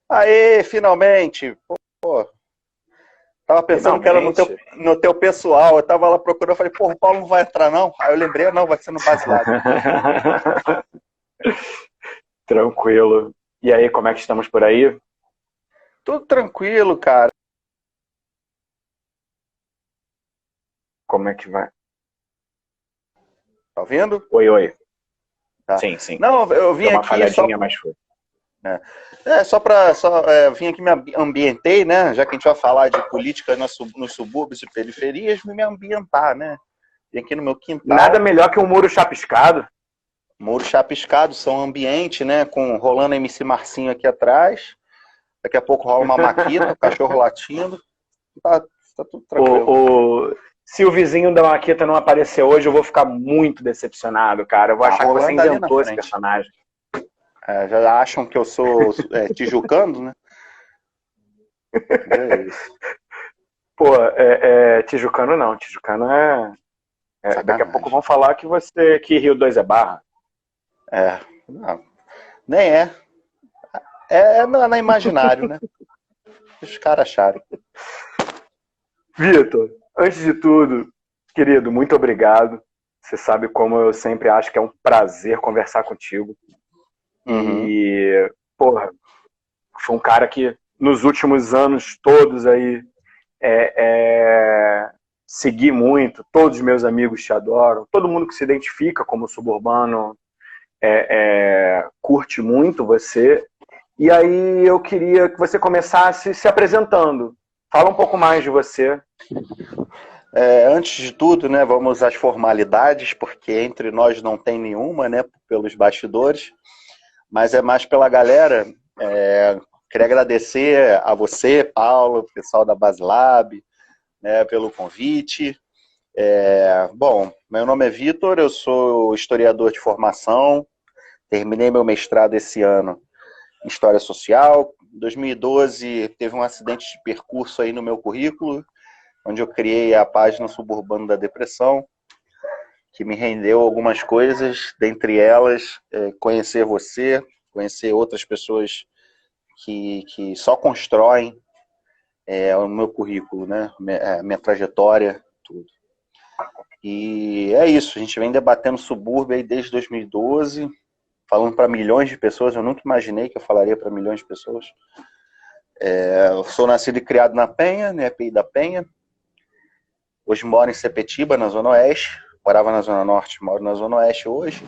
Aê, finalmente! Pô, tava pensando que era Finalmente. no teu pessoal, eu tava lá procurando, eu falei, pô, o Paulo não vai entrar não? Aí eu lembrei, não, vai ser no Basilado. Tranquilo. E aí, como é que estamos por aí? Tudo tranquilo, cara. Como é que vai? Tá ouvindo? Oi, oi. Tá. Sim, sim. Não, eu vim Deu uma aqui só... falhadinha, mas foi. Vim aqui, me ambientei, né? Já que a gente vai falar de política nos subúrbios e periferias, me ambientar, né? Vim aqui no meu Nada quintal, melhor que um muro chapiscado. muro chapiscado, som ambiente, né? Rolando MC Marcinho aqui atrás. Daqui a pouco rola uma maquita, o cachorro latindo. Tá, tá tudo tranquilo. Se o vizinho da Maquita não aparecer hoje, eu vou ficar muito decepcionado, cara. Eu vou Tá achar que você rolando ali na inventou esse frente. personagem. Já acham que eu sou tijucano, né? É isso. Pô, Tijucano não. Tijucano daqui a pouco Sacanagem. vão falar que Rio 2 é barra. Não, nem é. É na imaginário, né? Os caras acharem. Vitor, antes de tudo, querido, muito obrigado. Você sabe como eu sempre acho que é um prazer conversar contigo. Uhum. E, porra, foi um cara que nos últimos anos todos aí segui muito, todos os meus amigos te adoram, todo mundo que se identifica como suburbano curte muito você. E aí eu queria que você começasse se apresentando. Fala um pouco mais de você. Antes de tudo, né, vamos às formalidades, porque entre nós não tem nenhuma, né, pelos bastidores, mas é mais pela galera. Queria agradecer a você, Paulo, o pessoal da Baslab, né, pelo convite. Bom, meu nome é Vitor, eu sou historiador de formação, terminei meu mestrado esse ano em História Social. Em 2012 teve um acidente de percurso aí no meu currículo, onde eu criei a página Suburbano da Depressão, que me rendeu algumas coisas, dentre elas conhecer você, conhecer outras pessoas que só constroem o meu currículo, né? Minha trajetória, tudo. E é isso, a gente vem debatendo subúrbio aí desde 2012, falando para milhões de pessoas. Eu nunca imaginei que eu falaria para milhões de pessoas. Eu sou nascido e criado na Penha, né, EPI da Penha. Hoje moro em Sepetiba, na Zona Oeste. Morava na Zona Norte, moro na Zona Oeste hoje.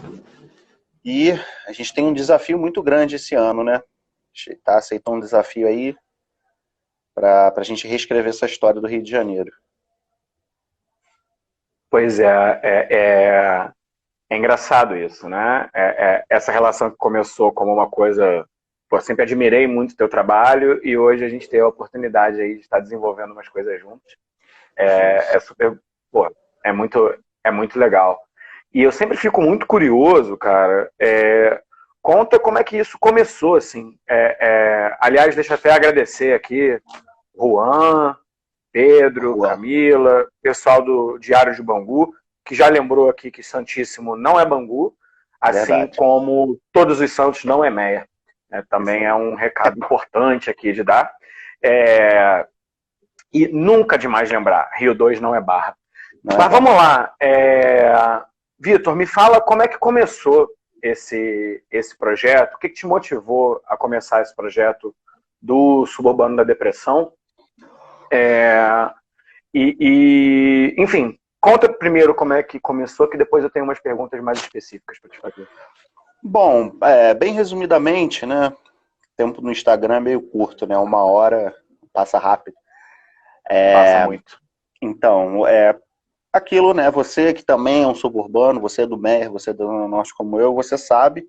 E a gente tem um desafio muito grande esse ano, né? A gente está aceitando um desafio aí para a gente reescrever essa história do Rio de Janeiro. Pois é engraçado isso, né? Essa relação que começou como uma coisa... Pô, sempre admirei muito o teu trabalho e hoje a gente tem a oportunidade aí de estar desenvolvendo umas coisas juntos. Super... Pô, é muito legal. E eu sempre fico muito curioso, cara. Conta como é que isso começou, assim. Aliás, deixa eu até agradecer aqui Juan, Pedro, Rua. Camila, pessoal do Diário de Bangu, que já lembrou aqui que Santíssimo não é Bangu, assim Verdade. como Todos os Santos não é Meia. Também é Exato. um recado importante aqui de dar. E nunca demais lembrar, Rio 2 não é barra. Não é Mas barra. vamos lá. Vitor, me fala como é que começou esse projeto, o que te motivou a começar esse projeto do Suburbano da Depressão? Enfim, conta primeiro como é que começou, que depois eu tenho umas perguntas mais específicas para te fazer. Bom, bem resumidamente, né? O tempo no Instagram é meio curto, né? 1 hora passa rápido. Passa muito. Então, aquilo, né? Você que também é um suburbano, você é do MER, você é do Zona Norte como eu, você sabe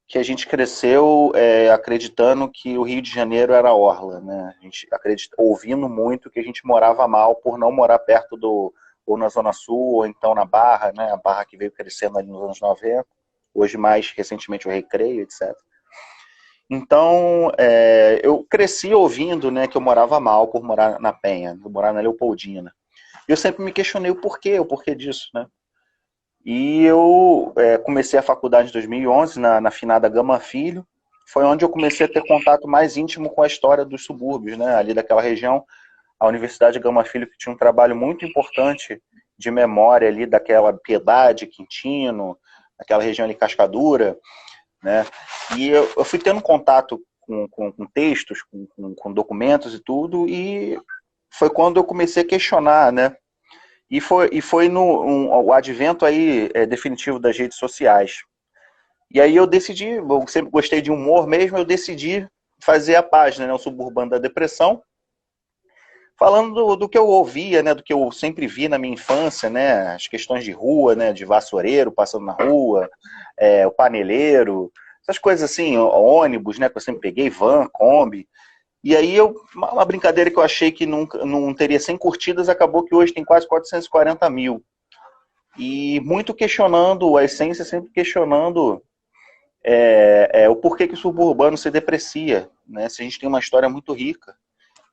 que a gente cresceu acreditando que o Rio de Janeiro era orla, né? A gente ouvindo muito que a gente morava mal por não morar perto ou na Zona Sul, ou então na Barra, né? A Barra que veio crescendo ali nos anos 90, hoje mais recentemente o Recreio, etc. Então, eu cresci ouvindo, né, que eu morava mal por morar na Penha, por morar na Leopoldina. Eu sempre me questionei o porquê disso, né? E eu comecei a faculdade em 2011, na finada Gama Filho, foi onde eu comecei a ter contato mais íntimo com a história dos subúrbios, né? Ali daquela região, a Universidade Gama Filho, que tinha um trabalho muito importante de memória ali daquela Piedade, Quintino, aquela região ali, Cascadura, né? E eu fui tendo contato com textos, com documentos e tudo, e foi quando eu comecei a questionar, né? E foi o advento aí definitivo das redes sociais. E aí eu decidi, eu sempre gostei de humor mesmo, eu decidi fazer a página, né, o Suburbano da Depressão, falando do que eu ouvia, né, do que eu sempre vi na minha infância, né, as questões de rua, né, de vassoureiro passando na rua, o paneleiro, essas coisas assim, ônibus, né, que eu sempre peguei, van, Kombi. E aí uma brincadeira que eu achei que nunca, não teria 100 curtidas, acabou que hoje tem quase 440 mil. E muito questionando, a essência sempre questionando o porquê que o suburbano se deprecia, né? Se a gente tem uma história muito rica.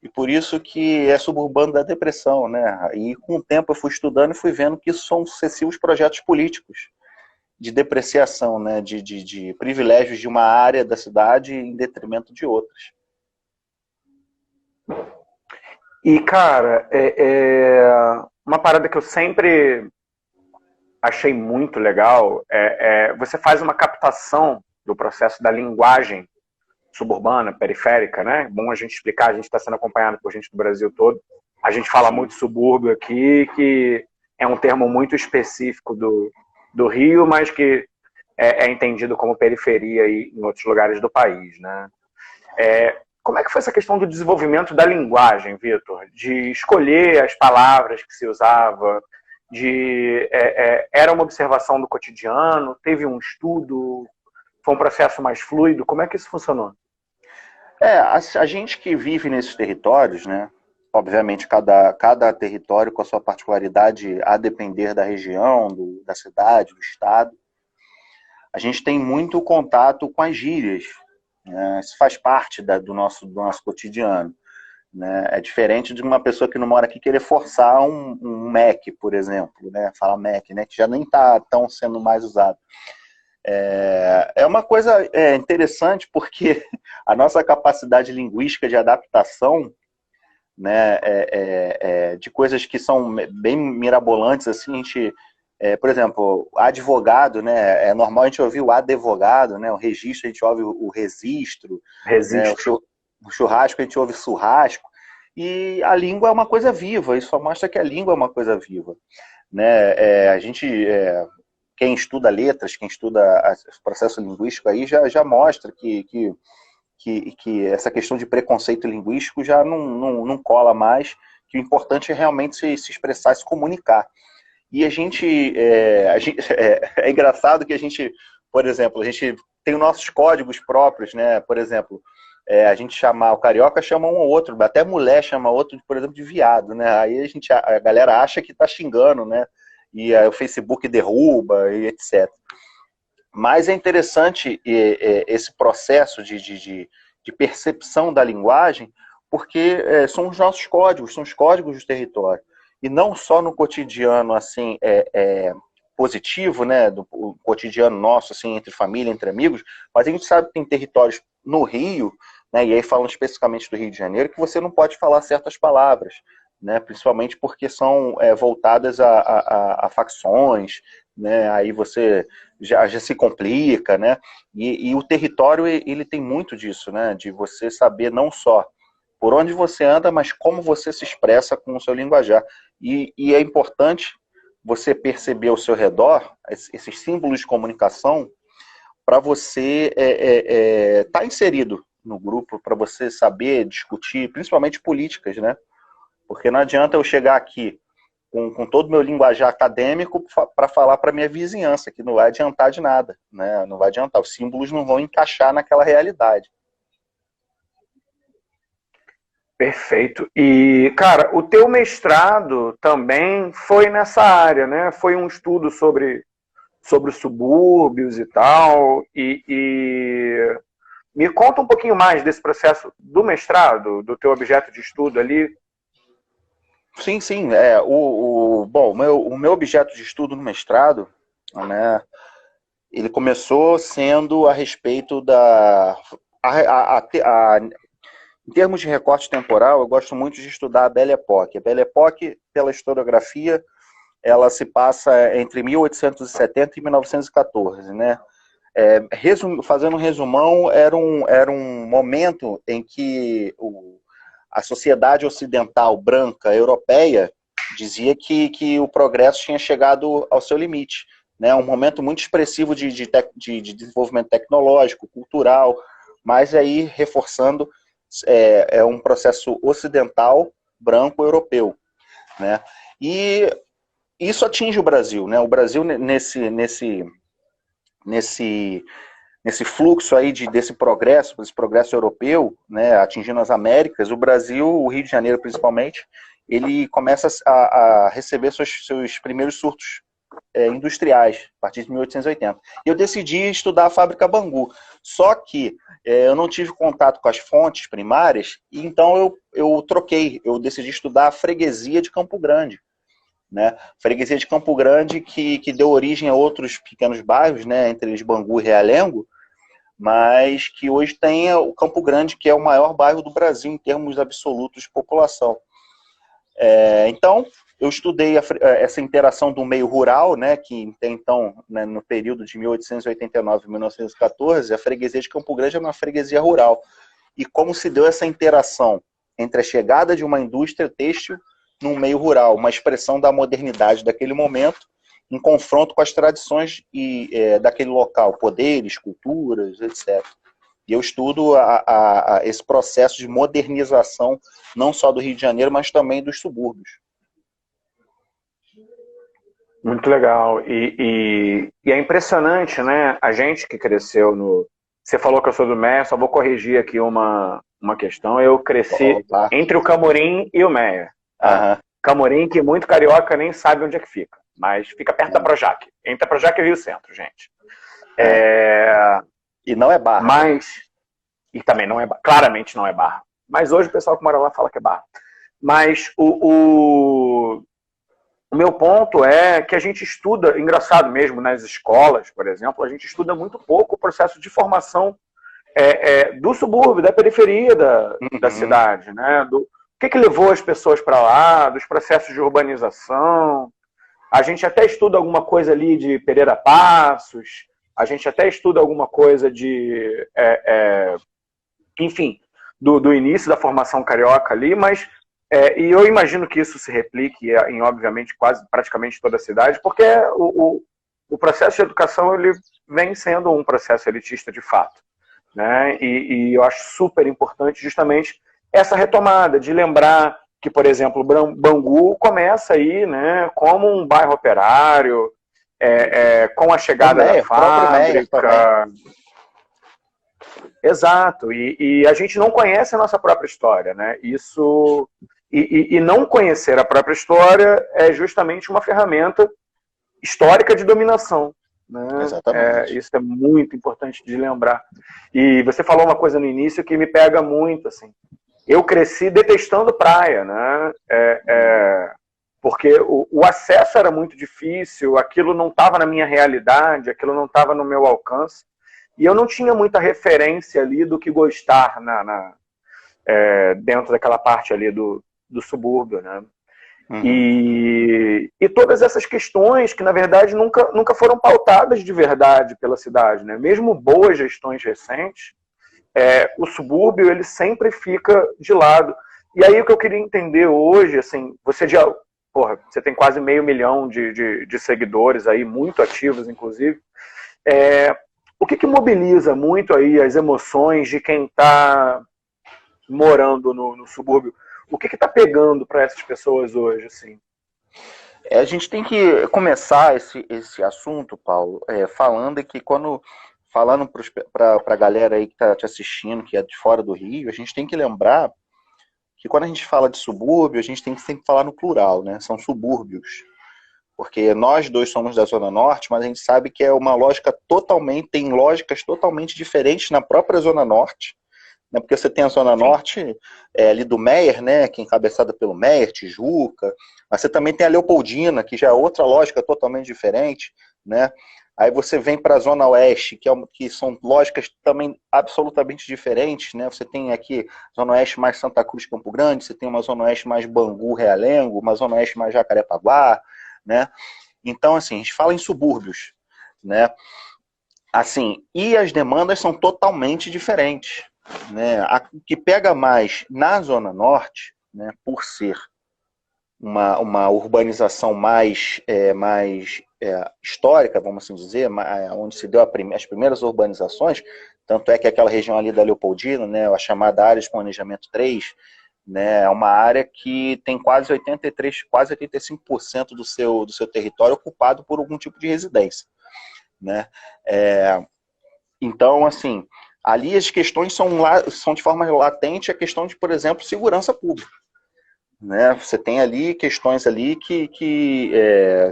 E por isso que é suburbano da depressão, né? E com o tempo eu fui estudando e fui vendo que isso são sucessivos projetos políticos de depreciação, né? De privilégios de uma área da cidade em detrimento de outras. E, cara, uma parada que eu sempre achei muito legal você faz uma captação do processo da linguagem suburbana, periférica, né? Bom a gente explicar, a gente está sendo acompanhado por gente do Brasil todo. A gente fala muito subúrbio aqui, que é um termo muito específico do Rio, mas que é entendido como periferia aí em outros lugares do país, né? Como é que foi essa questão do desenvolvimento da linguagem, Vitor? De escolher as palavras que se usava, era uma observação do cotidiano, teve um estudo, foi um processo mais fluido? Como é que isso funcionou? A gente que vive nesses territórios, né? Obviamente, cada território com a sua particularidade, a depender da região, da cidade, do estado. A gente tem muito contato com as gírias, né? Isso faz parte do nosso cotidiano, né? É diferente de uma pessoa que não mora aqui querer forçar um Mac, por exemplo, né? Fala Mac, né? Que já nem está tão sendo mais usado. É uma coisa interessante porque a nossa capacidade linguística de adaptação, né, de coisas que são bem mirabolantes, assim, a gente, por exemplo, advogado, né, é normal a gente ouvir o advogado, né, o registro a gente ouve o registro, né, o churrasco a gente ouve churrasco, e a língua é uma coisa viva, isso só mostra que a língua é uma coisa viva, né, a gente... quem estuda letras, quem estuda o processo linguístico aí já mostra que essa questão de preconceito linguístico já não cola mais, que o importante é realmente se expressar, se comunicar. E a gente é engraçado que a gente, por exemplo, a gente tem os nossos códigos próprios, né? Por exemplo, a gente o carioca chama um ou outro, até mulher chama outro, por exemplo, de viado, né? Aí a galera acha que tá xingando, né? E o Facebook derruba e etc. Mas é interessante esse processo de percepção da linguagem, porque são os nossos códigos, são os códigos do território. E não só no cotidiano assim positivo, né, do cotidiano nosso, assim, entre família, entre amigos, mas a gente sabe que tem territórios no Rio, né, e aí falando especificamente do Rio de Janeiro, que você não pode falar certas palavras, né, principalmente porque são voltadas a facções, né, aí você já se complica, né, e o território ele tem muito disso, né, de você saber não só por onde você anda, mas como você se expressa com o seu linguajar, e é importante você perceber ao seu redor esses símbolos de comunicação para você estar inserido no grupo, para você saber discutir, principalmente políticas, né? Porque não adianta eu chegar aqui com todo o meu linguajar acadêmico para falar para minha vizinhança, que não vai adiantar de nada, né? Não vai adiantar, os símbolos não vão encaixar naquela realidade. Perfeito. E, cara, o teu mestrado também foi nessa área, né? Foi um estudo sobre os subúrbios e tal. E me conta um pouquinho mais desse processo do mestrado, do teu objeto de estudo ali. Sim, sim. Bom, o meu objeto de estudo no mestrado, né, ele começou sendo a respeito em termos de recorte temporal, eu gosto muito de estudar a Belle Époque. A Belle Époque, pela historiografia, ela se passa entre 1870 e 1914, né? Fazendo um resumão, era um momento em que a sociedade ocidental branca europeia dizia que o progresso tinha chegado ao seu limite, né? Um momento muito expressivo de desenvolvimento tecnológico, cultural, mas aí reforçando um processo ocidental branco europeu, né? E isso atinge o Brasil, né? O Brasil nesse fluxo aí desse progresso europeu, né, atingindo as Américas, o Brasil, o Rio de Janeiro principalmente, ele começa a receber seus primeiros surtos industriais, a partir de 1880. E eu decidi estudar a fábrica Bangu. Só que eu não tive contato com as fontes primárias, e então eu troquei, eu decidi estudar a freguesia de Campo Grande, né? Freguesia de Campo Grande que deu origem a outros pequenos bairros, né, entre eles Bangu e Realengo, mas que hoje tem o Campo Grande, que é o maior bairro do Brasil em termos absolutos de população. Então, eu estudei essa interação do meio rural, né, que então, né, no período de 1889 a 1914, a freguesia de Campo Grande é uma freguesia rural. E como se deu essa interação entre a chegada de uma indústria têxtil no meio rural, uma expressão da modernidade daquele momento, em confronto com as tradições daquele local, poderes, culturas, etc. E eu estudo esse processo de modernização, não só do Rio de Janeiro, mas também dos subúrbios. Muito legal. E é impressionante, né? A gente que cresceu no... Você falou que eu sou do Meia, só vou corrigir aqui uma questão. Eu cresci entre o Camorim e o Meia. Camorim, que muito carioca nem sabe onde é que fica, mas fica perto da Projac. Entre a Projac e o Rio Centro, gente. E não é Barra. E também não é Barra. Claramente não é Barra. Mas hoje o pessoal que mora lá fala que é Barra. Mas o meu ponto é que a gente estuda, engraçado mesmo, nas escolas, por exemplo, a gente estuda muito pouco o processo de formação do subúrbio, da periferia da cidade, né? O que levou as pessoas para lá, dos processos de urbanização. A gente até estuda alguma coisa ali de Pereira Passos, a gente até estuda alguma coisa de, enfim, do início da formação carioca ali, mas e eu imagino que isso se replique em, obviamente, praticamente toda a cidade, porque o processo de educação ele vem sendo um processo elitista de fato, né? E eu acho super importante justamente essa retomada de lembrar que, por exemplo, Bangu começa aí, né, como um bairro operário, com a chegada da fábrica. Exato, e a gente não conhece a nossa própria história, né? Isso, e não conhecer a própria história é justamente uma ferramenta histórica de dominação, né? Exatamente. Isso é muito importante de lembrar. E você falou uma coisa no início que me pega muito, assim. Eu cresci detestando praia, né? Porque o acesso era muito difícil, aquilo não estava na minha realidade, aquilo não estava no meu alcance. E eu não tinha muita referência ali do que gostar dentro daquela parte ali do subúrbio, né? E todas essas questões que, na verdade, nunca foram pautadas de verdade pela cidade, né? Mesmo boas gestões recentes, o subúrbio ele sempre fica de lado. E aí o que eu queria entender hoje, assim, você tem quase 500 mil de seguidores aí, muito ativos, inclusive. O que mobiliza muito aí as emoções de quem está morando no subúrbio? O que está pegando para essas pessoas hoje, assim? A gente tem que começar esse assunto, Paulo, falando para a galera aí que está te assistindo, que é de fora do Rio, a gente tem que lembrar que quando a gente fala de subúrbio, a gente tem que sempre falar no plural, né? São subúrbios. Porque nós dois somos da Zona Norte, mas a gente sabe que tem lógicas totalmente diferentes na própria Zona Norte, né? Porque você tem a Zona Norte ali do Meier, né? Que é encabeçada pelo Meier, Tijuca, mas você também tem a Leopoldina, que já é outra lógica totalmente diferente, né? Aí você vem para a Zona Oeste, que são lógicas também absolutamente diferentes, né? Você tem aqui Zona Oeste mais Santa Cruz, Campo Grande, você tem uma Zona Oeste mais Bangu, Realengo, uma Zona Oeste mais Jacarepaguá, né? Então, assim, a gente fala em subúrbios, né? Assim, e as demandas são totalmente diferentes, né? O que pega mais na Zona Norte, né, por ser uma urbanização mais histórica, vamos assim dizer, onde se deu as primeiras urbanizações, tanto é que aquela região ali da Leopoldina, né, a chamada área de planejamento 3, né, é uma área que tem quase 83, quase 85% do seu território ocupado por algum tipo de residência, né? Então, assim, ali as questões são de forma latente a questão de, por exemplo, segurança pública. Né? Você tem ali questões ali que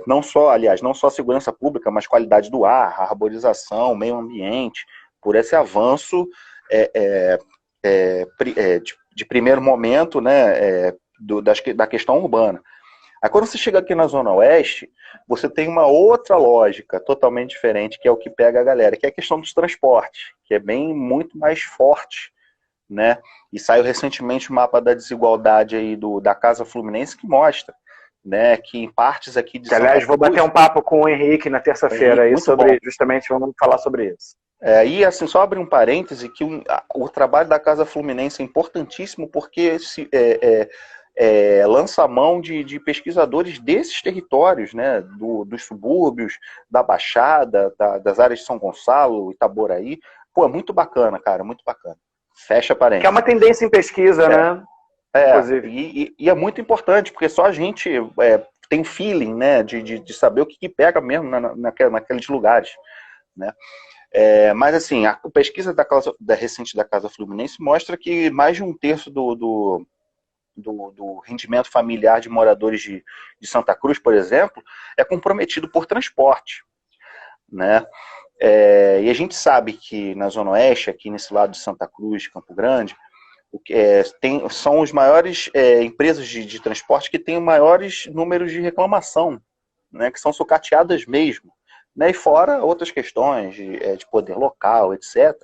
não só, aliás, não só segurança pública, mas qualidade do ar, arborização, meio ambiente, por esse avanço de primeiro momento, né, da questão urbana. Aí quando você chega aqui na Zona Oeste, você tem uma outra lógica totalmente diferente, que é o que pega a galera, que é a questão dos transportes, que é muito mais forte, né? E saiu recentemente o mapa da desigualdade aí da Casa Fluminense que mostra, né, que em partes aqui de Santa Cruz... Aliás, vou bater um papo com o Henrique na terça-feira aí sobre, justamente, vamos falar sobre isso. E assim, só abrir um parêntese, que o trabalho da Casa Fluminense é importantíssimo porque lança a mão de pesquisadores desses territórios, né, dos subúrbios, da Baixada, das áreas de São Gonçalo, Itaboraí. Pô, é muito bacana, cara, muito bacana. Fecha parênteses. Que é uma tendência em pesquisa, né? Inclusive. E é muito importante, porque só a gente tem feeling, né, de saber o que pega mesmo naqueles lugares, né? Mas assim, a pesquisa recente da Casa Fluminense mostra que mais de um terço do rendimento familiar de moradores de Santa Cruz, por exemplo, é comprometido por transporte, né? E a gente sabe que na Zona Oeste, aqui nesse lado de Santa Cruz, Campo Grande, são os maiores empresas de transporte que têm maiores números de reclamação, né, que são sucateadas mesmo, né, e fora outras questões de poder local, etc.,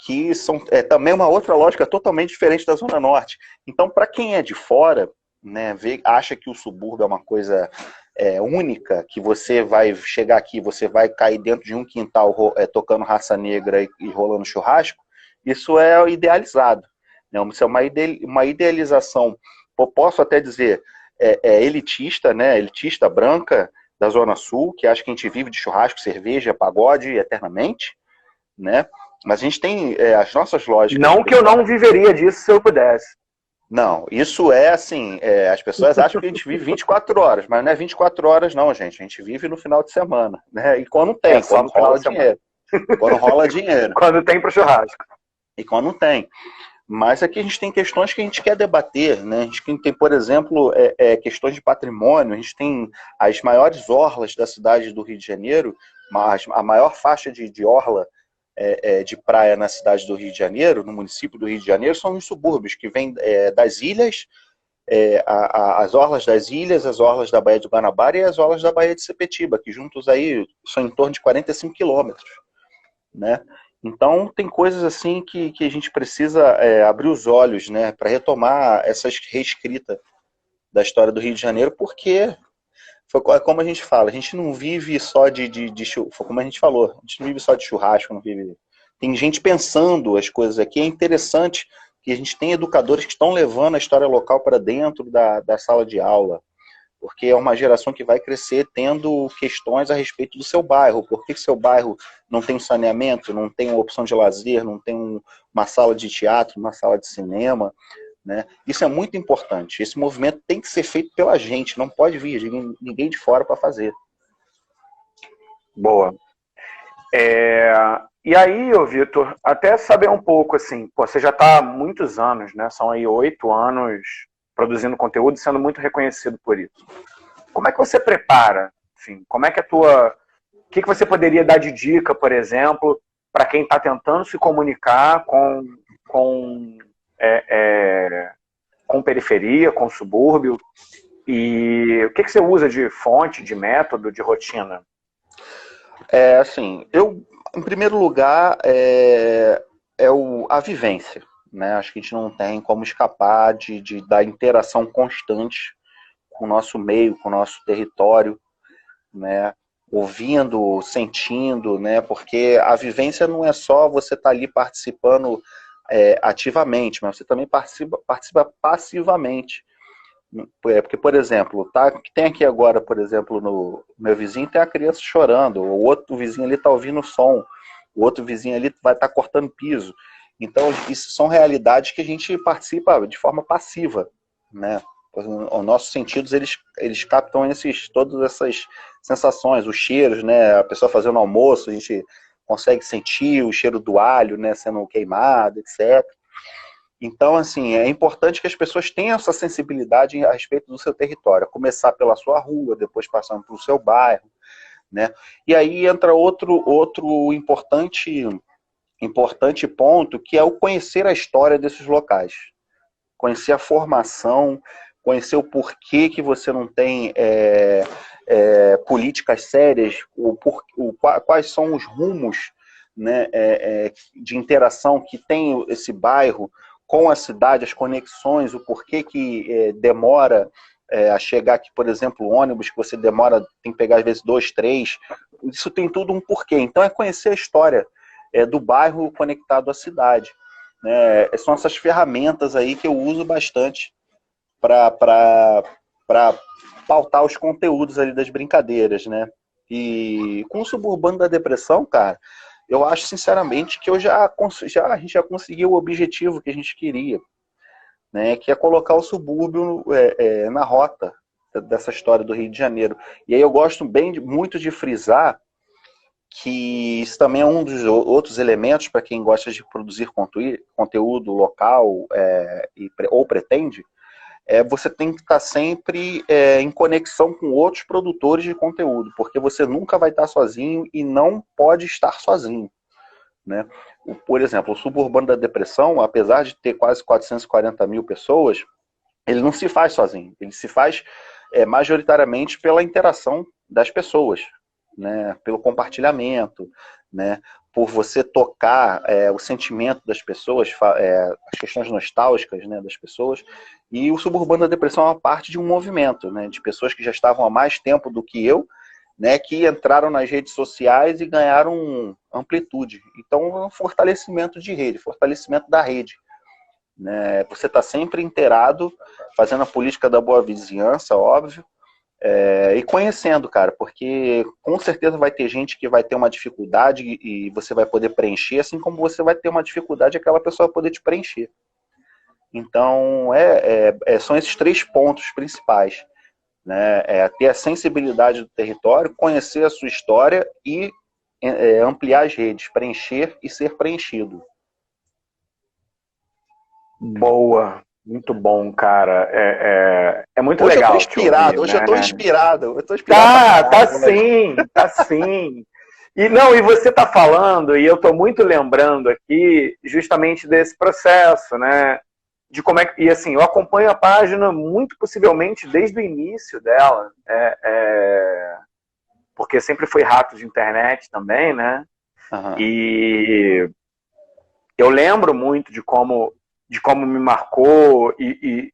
que são também uma outra lógica totalmente diferente da Zona Norte. Então, para quem é de fora, né, acha que o subúrbio é uma coisa única, que você vai chegar aqui, você vai cair dentro de um quintal tocando Raça Negra e rolando churrasco, isso é idealizado. Isso é uma idealização, posso até dizer, elitista, né, elitista branca da Zona Sul, que acha que a gente vive de churrasco, cerveja, pagode eternamente, né? Mas a gente tem as nossas lógicas. Não que eu não viveria disso se eu pudesse. Não, isso é assim, as pessoas acham que a gente vive 24 horas, mas não é 24 horas não, gente. A gente vive no final de semana, né? E quando tem, quando rola dinheiro. Quando rola dinheiro. Quando tem pro churrasco. E quando não tem. Mas aqui a gente tem questões que a gente quer debater, né? A gente tem, por exemplo, questões de patrimônio. A gente tem as maiores orlas da cidade do Rio de Janeiro, a maior faixa de orla de praia na cidade do Rio de Janeiro, no município do Rio de Janeiro, são os subúrbios, que vêm das ilhas, as orlas das ilhas, as orlas da Baía de Guanabara e as orlas da Baía de Sepetiba, que juntos aí são em torno de 45 quilômetros, né? Então, tem coisas assim que a gente precisa abrir os olhos, né, para retomar essa reescrita da história do Rio de Janeiro, porque, como a gente fala, a gente não vive só como a gente falou, a gente não vive só de churrasco, não vive. Tem gente pensando as coisas aqui. É interessante que a gente tem educadores que estão levando a história local para dentro da sala de aula, porque é uma geração que vai crescer tendo questões a respeito do seu bairro. Por que seu bairro não tem saneamento, não tem uma opção de lazer, não tem uma sala de teatro, uma sala de cinema, né? Isso é muito importante. Esse movimento tem que ser feito pela gente, não pode vir ninguém de fora para fazer. Boa. E aí, Vitor, até saber um pouco, assim, você já está há muitos anos, né? São aí 8 anos produzindo conteúdo e sendo muito reconhecido por isso. Como é que você prepara? Enfim, como é que o que você poderia dar de dica, por exemplo, para quem está tentando se comunicar com periferia, com subúrbio? E o que você usa de fonte, de método, de rotina? Assim, em primeiro lugar, a vivência, né? Acho que a gente não tem como escapar da interação constante com o nosso meio, com o nosso território, né? Ouvindo, sentindo, né? Porque a vivência não é só você estar ali participando ativamente, mas você também participa passivamente. Porque, por exemplo, que tem aqui agora, por exemplo, no meu vizinho tem a criança chorando, o outro vizinho ali está ouvindo o som, o outro vizinho ali vai estar cortando piso. Então, isso são realidades que a gente participa de forma passiva, né? Os nossos sentidos, eles captam todas essas sensações, os cheiros, né? A pessoa fazendo almoço, a gente consegue sentir o cheiro do alho, né, sendo queimado, etc. Então, assim, é importante que as pessoas tenham essa sensibilidade a respeito do seu território, começar pela sua rua, depois passando pelo seu bairro, né? E aí entra outro importante ponto, que é o conhecer a história desses locais, conhecer a formação, conhecer o porquê que você não tem políticas sérias, quais são os rumos, né, de interação que tem esse bairro com a cidade, as conexões, o porquê que demora a chegar aqui, por exemplo, o ônibus que você demora, tem que pegar às vezes 2, 3, isso tem tudo um porquê. Então é conhecer a história do bairro conectado à cidade. São essas ferramentas aí que eu uso bastante para pautar os conteúdos ali das brincadeiras, né? E com o Suburbano da Depressão, cara, eu acho sinceramente que a gente já conseguiu o objetivo que a gente queria, né? Que é colocar o subúrbio na rota dessa história do Rio de Janeiro. E aí eu gosto muito de frisar que isso também é um dos outros elementos para quem gosta de produzir conteúdo local ou pretende, você tem que estar sempre em conexão com outros produtores de conteúdo, porque você nunca vai estar sozinho e não pode estar sozinho, né? Por exemplo, o Suburbano da Depressão, apesar de ter quase 440 mil pessoas, ele não se faz sozinho, ele se faz majoritariamente pela interação das pessoas, né? Pelo compartilhamento, né? Por você tocar o sentimento das pessoas, as questões nostálgicas, né, das pessoas. E o Suburbano da Depressão é uma parte de um movimento, né, de pessoas que já estavam há mais tempo do que eu, né, que entraram nas redes sociais e ganharam amplitude. Então, é um fortalecimento de rede, fortalecimento da rede, né? Você está sempre inteirado, fazendo a política da boa vizinhança, óbvio, e conhecendo, cara, porque com certeza vai ter gente que vai ter uma dificuldade e você vai poder preencher, assim como você vai ter uma dificuldade e aquela pessoa vai poder te preencher. Então, são esses 3 pontos principais, né? Ter a sensibilidade do território, conhecer a sua história e ampliar as redes, preencher e ser preenchido. Boa, muito bom, cara. É muito hoje legal. Eu tô inspirado, te ouvir, hoje né? eu tô inspirado. Eu tô inspirado Tá sim, tá sim. E você tá falando, e eu tô muito lembrando aqui justamente desse processo, né? De como e assim, eu acompanho a página muito possivelmente desde o início dela, porque sempre fui rato de internet também, né? Uhum. E eu lembro muito de como me marcou e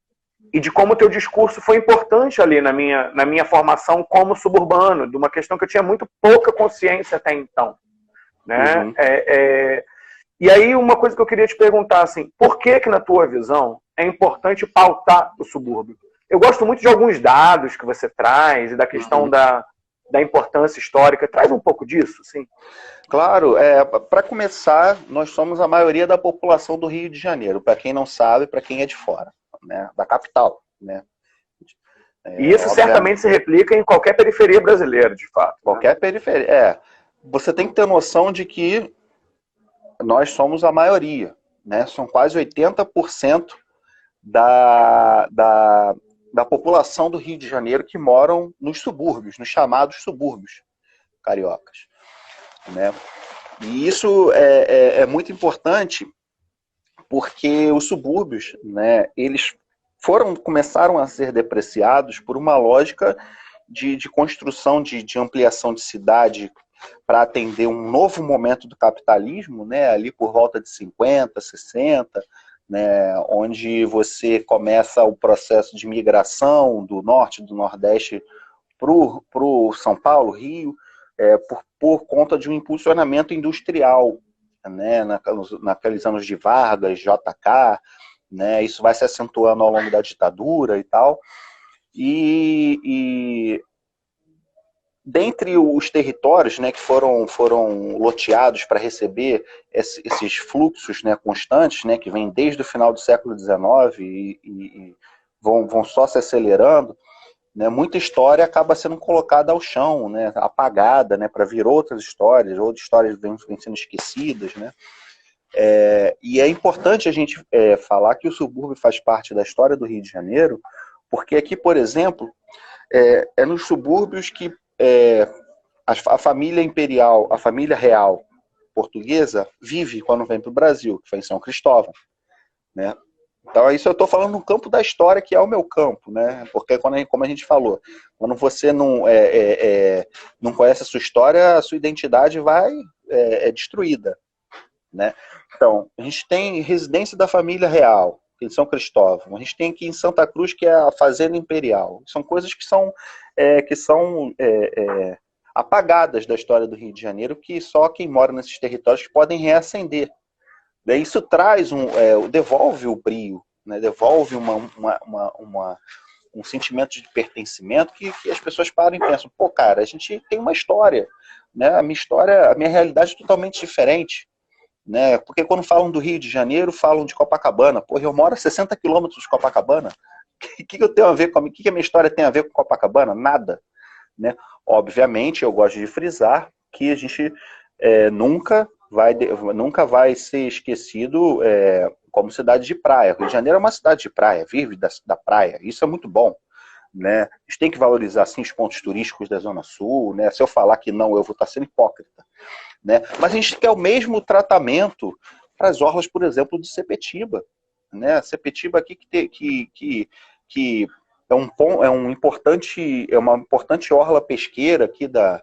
de como o teu discurso foi importante ali na minha formação como suburbano, de uma questão que eu tinha muito pouca consciência até então, né? Uhum. E aí uma coisa que eu queria te perguntar, assim, por que na tua visão é importante pautar o subúrbio? Eu gosto muito de alguns dados que você traz e da questão da importância histórica. Traz um pouco disso, sim. Claro, para começar, nós somos a maioria da população do Rio de Janeiro, para quem não sabe, para quem é de fora, né, da capital, né? E isso certamente se replica em qualquer periferia brasileira, de fato. Qualquer periferia. Você tem que ter noção de que nós somos a maioria, né? São quase 80% da população do Rio de Janeiro que moram nos subúrbios, nos chamados subúrbios cariocas, né? E isso é muito importante porque os subúrbios, né, eles começaram a ser depreciados por uma lógica de construção, de ampliação de cidade, para atender um novo momento do capitalismo, né, ali por volta de 50, 60, né, onde você começa o processo de migração do norte, do nordeste para o São Paulo, Rio, por conta de um impulsionamento industrial, né, naqueles anos de Vargas, JK, né, isso vai se acentuando ao longo da ditadura e tal, e dentre os territórios, né, que foram loteados para receber esses fluxos, né, constantes, né, que vêm desde o final do século XIX e vão só se acelerando, né, muita história acaba sendo colocada ao chão, né, apagada, né, para vir outras histórias vêm sendo esquecidas, né. E é importante a gente falar que o subúrbio faz parte da história do Rio de Janeiro, porque aqui, por exemplo, é nos subúrbios que a família imperial, a família real portuguesa vive quando vem para o Brasil, que foi em São Cristóvão, né? Então, isso eu estou falando no campo da história, que é o meu campo, né? Porque, como a gente falou, quando você não conhece a sua história, a sua identidade vai destruída, né? Então, a gente tem residência da família real, em São Cristóvão. A gente tem aqui em Santa Cruz, que é a Fazenda Imperial. São coisas que são apagadas da história do Rio de Janeiro, que só quem mora nesses territórios podem reacender. Isso traz devolve o brio, né? Devolve um sentimento de pertencimento que as pessoas param e pensam, pô, cara, a gente tem uma história, né? A minha realidade é totalmente diferente, né? Porque quando falam do Rio de Janeiro, falam de Copacabana. Pô, eu moro a 60 quilômetros de Copacabana. O que eu tenho a ver com o que a minha história tem a ver com Copacabana? Nada, né? Obviamente, eu gosto de frisar que a gente nunca vai ser esquecido como cidade de praia. Rio de Janeiro é uma cidade de praia, vive da praia. Isso é muito bom, né? A gente tem que valorizar sim os pontos turísticos da Zona Sul, né? Se eu falar que não, eu vou estar sendo hipócrita, né? Mas a gente quer o mesmo tratamento para as orlas, por exemplo, de Sepetiba, né? Sepetiba aqui que é uma importante orla pesqueira aqui da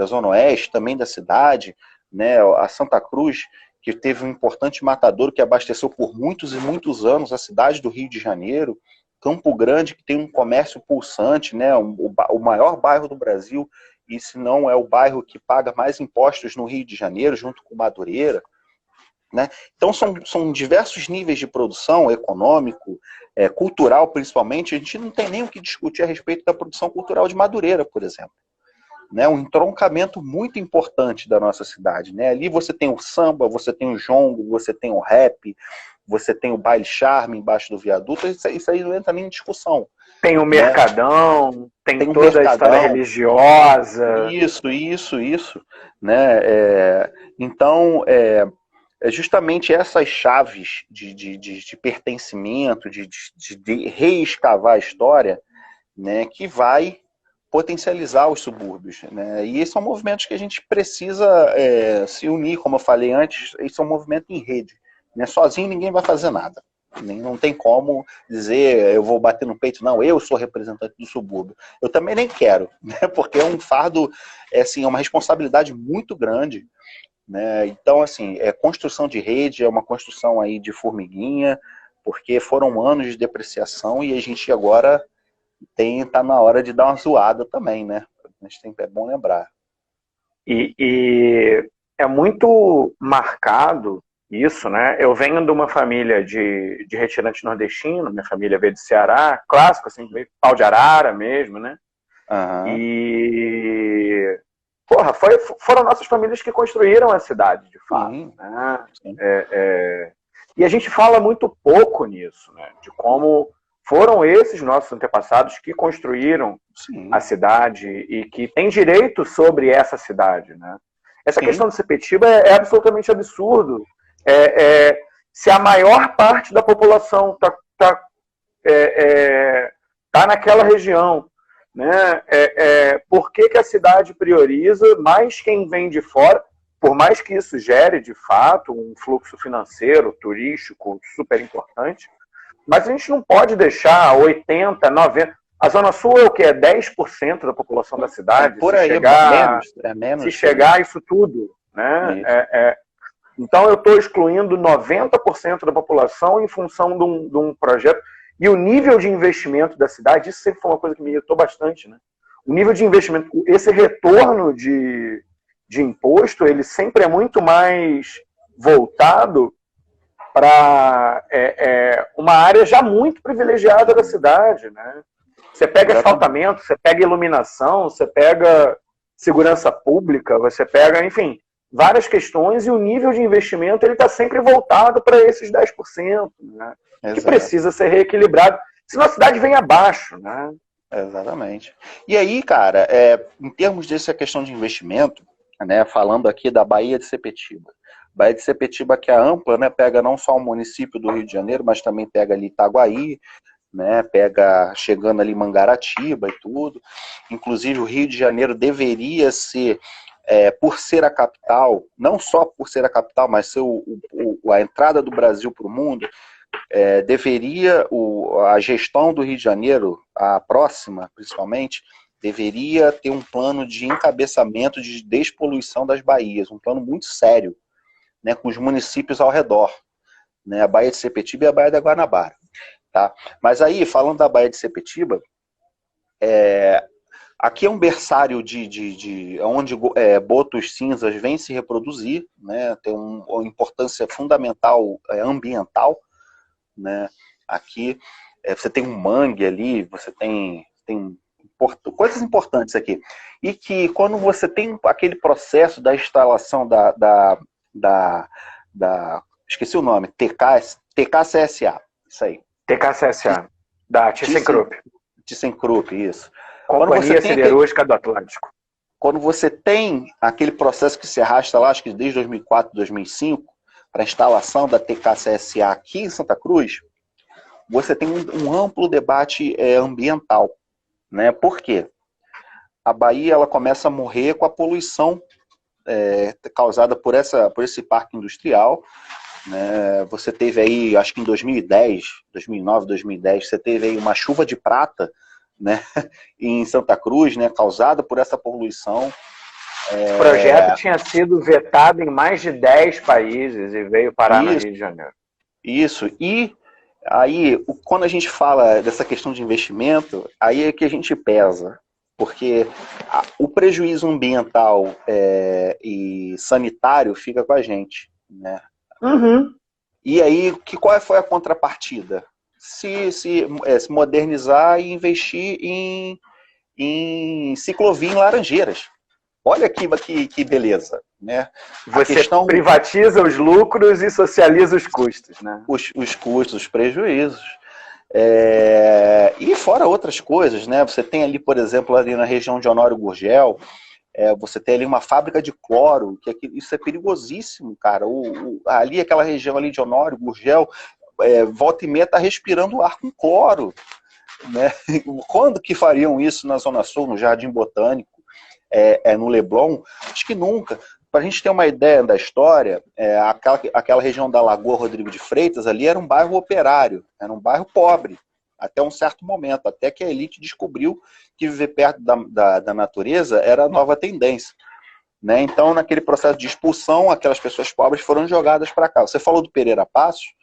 Zona Oeste, também da cidade, né? A Santa Cruz, que teve um importante matadouro que abasteceu por muitos e muitos anos a cidade do Rio de Janeiro. Campo Grande, que tem um comércio pulsante, né? O maior bairro do Brasil, e se não é o bairro que paga mais impostos no Rio de Janeiro, junto com Madureira, né? Então são diversos níveis de produção, econômico, cultural principalmente. A gente não tem nem o que discutir a respeito da produção cultural de Madureira, por exemplo, né? Um entroncamento muito importante da nossa cidade, né? Ali você tem o samba, você tem o jongo, você tem o rap, você tem o baile charme embaixo do viaduto. Isso aí não entra nem em discussão. Tem o Mercadão, tem toda Mercadão, a história religiosa. Isso, né? Então, justamente essas chaves de pertencimento, de reescavar a história, né, que vai potencializar os subúrbios, né? E esses são movimentos que a gente precisa se unir, como eu falei antes. Isso é um movimento em rede, né? Sozinho ninguém vai fazer nada. Não tem como dizer, eu vou bater no peito, não, eu sou representante do subúrbio. Eu também nem quero, né? Porque é um fardo, assim, é uma responsabilidade muito grande, né? Então, assim, construção de rede, é uma construção aí de formiguinha, porque foram anos de depreciação e a gente agora tá na hora de dar uma zoada também, né? É bom lembrar. E é muito marcado isso, né? Eu venho de uma família de retirante nordestino, minha família veio do Ceará, clássico, assim, veio pau de arara mesmo, né? Uhum. E, porra, foram nossas famílias que construíram a cidade, de fato. Sim, né? sim. E a gente fala muito pouco nisso, né? De como foram esses nossos antepassados que construíram a cidade e que têm direito sobre essa cidade, né? Essa questão do Sepetiba é absolutamente absurdo. Se a maior parte da população tá naquela região, né? Por que a cidade prioriza mais quem vem de fora? Por mais que isso gere, de fato, um fluxo financeiro, turístico super importante, mas a gente não pode deixar 80, 90... A Zona Sul é o que? É 10% da população da cidade? Por Se aí, chegar, menos. se chegar isso tudo, né? Isso. Então eu estou excluindo 90% da população em função de um projeto. E o nível de investimento da cidade, isso sempre foi uma coisa que me irritou bastante, né? O nível de investimento, esse retorno de imposto, ele sempre é muito mais voltado para uma área já muito privilegiada da cidade, né? Você pega asfaltamento, você pega iluminação, você pega segurança pública, você pega, enfim, várias questões, e o nível de investimento ele está sempre voltado para esses 10%, né? Que precisa ser reequilibrado, senão a cidade vem abaixo, né? Exatamente. E aí, cara, em termos dessa questão de investimento, né, falando aqui da Baía de Sepetiba. Baía de Sepetiba, que é ampla, né, pega não só o município do Rio de Janeiro, mas também pega ali Itaguaí, né, pega chegando ali Mangaratiba e tudo. Inclusive o Rio de Janeiro deveria ser, por ser a capital, não só por ser a capital, mas ser a entrada do Brasil para o mundo, deveria, a gestão do Rio de Janeiro, a próxima principalmente, deveria ter um plano de encabeçamento de despoluição das baías, um plano muito sério, né, com os municípios ao redor, né, a Baía de Sepetiba e a Baía da Guanabara. Tá? Mas aí, falando da Baía de Sepetiba, aqui é um berçário onde botos cinzas vêm se reproduzir, né, tem uma importância fundamental ambiental, né? Aqui você tem um mangue ali, você tem coisas importantes aqui. E que quando você tem aquele processo da instalação esqueci o nome, TKCSA, isso aí. TKCSA, da ThyssenKrupp. ThyssenKrupp, isso. Companhia Siderúrgica do Atlântico. Quando você tem aquele processo que se arrasta lá, acho que desde 2004, 2005, para a instalação da TKCSA aqui em Santa Cruz, você tem um amplo debate ambiental, né? Por quê? A Bahia ela começa a morrer com a poluição causada por esse parque industrial, né? Você teve aí, acho que em 2010, 2009, 2010, você teve aí uma chuva de prata, né? Em Santa Cruz, né? Causada por essa poluição. O projeto tinha sido vetado em mais de 10 países e veio parar no Rio de Janeiro. Isso, e aí, quando a gente fala dessa questão de investimento, aí é que a gente pesa, porque o prejuízo ambiental e sanitário fica com a gente, né? Uhum. E aí, qual foi a contrapartida? Se modernizar e investir em ciclovia em Laranjeiras. Olha que beleza, né? Você privatiza os lucros e socializa os custos, né? Os custos, os prejuízos. E fora outras coisas, né? Você tem ali, por exemplo, ali na região de Honório Gurgel, você tem ali uma fábrica de cloro, isso é perigosíssimo, cara. Ali, aquela região ali de Honório Gurgel, volta e meia tá respirando ar com cloro, né? Quando que fariam isso na Zona Sul, no Jardim Botânico, no Leblon? Acho que nunca. Para a gente ter uma ideia da história, aquela região da Lagoa Rodrigo de Freitas ali era um bairro operário, era um bairro pobre, até um certo momento, até que a elite descobriu que viver perto da natureza era a nova tendência, né? Então, naquele processo de expulsão, aquelas pessoas pobres foram jogadas para cá. Você falou do Pereira Passos,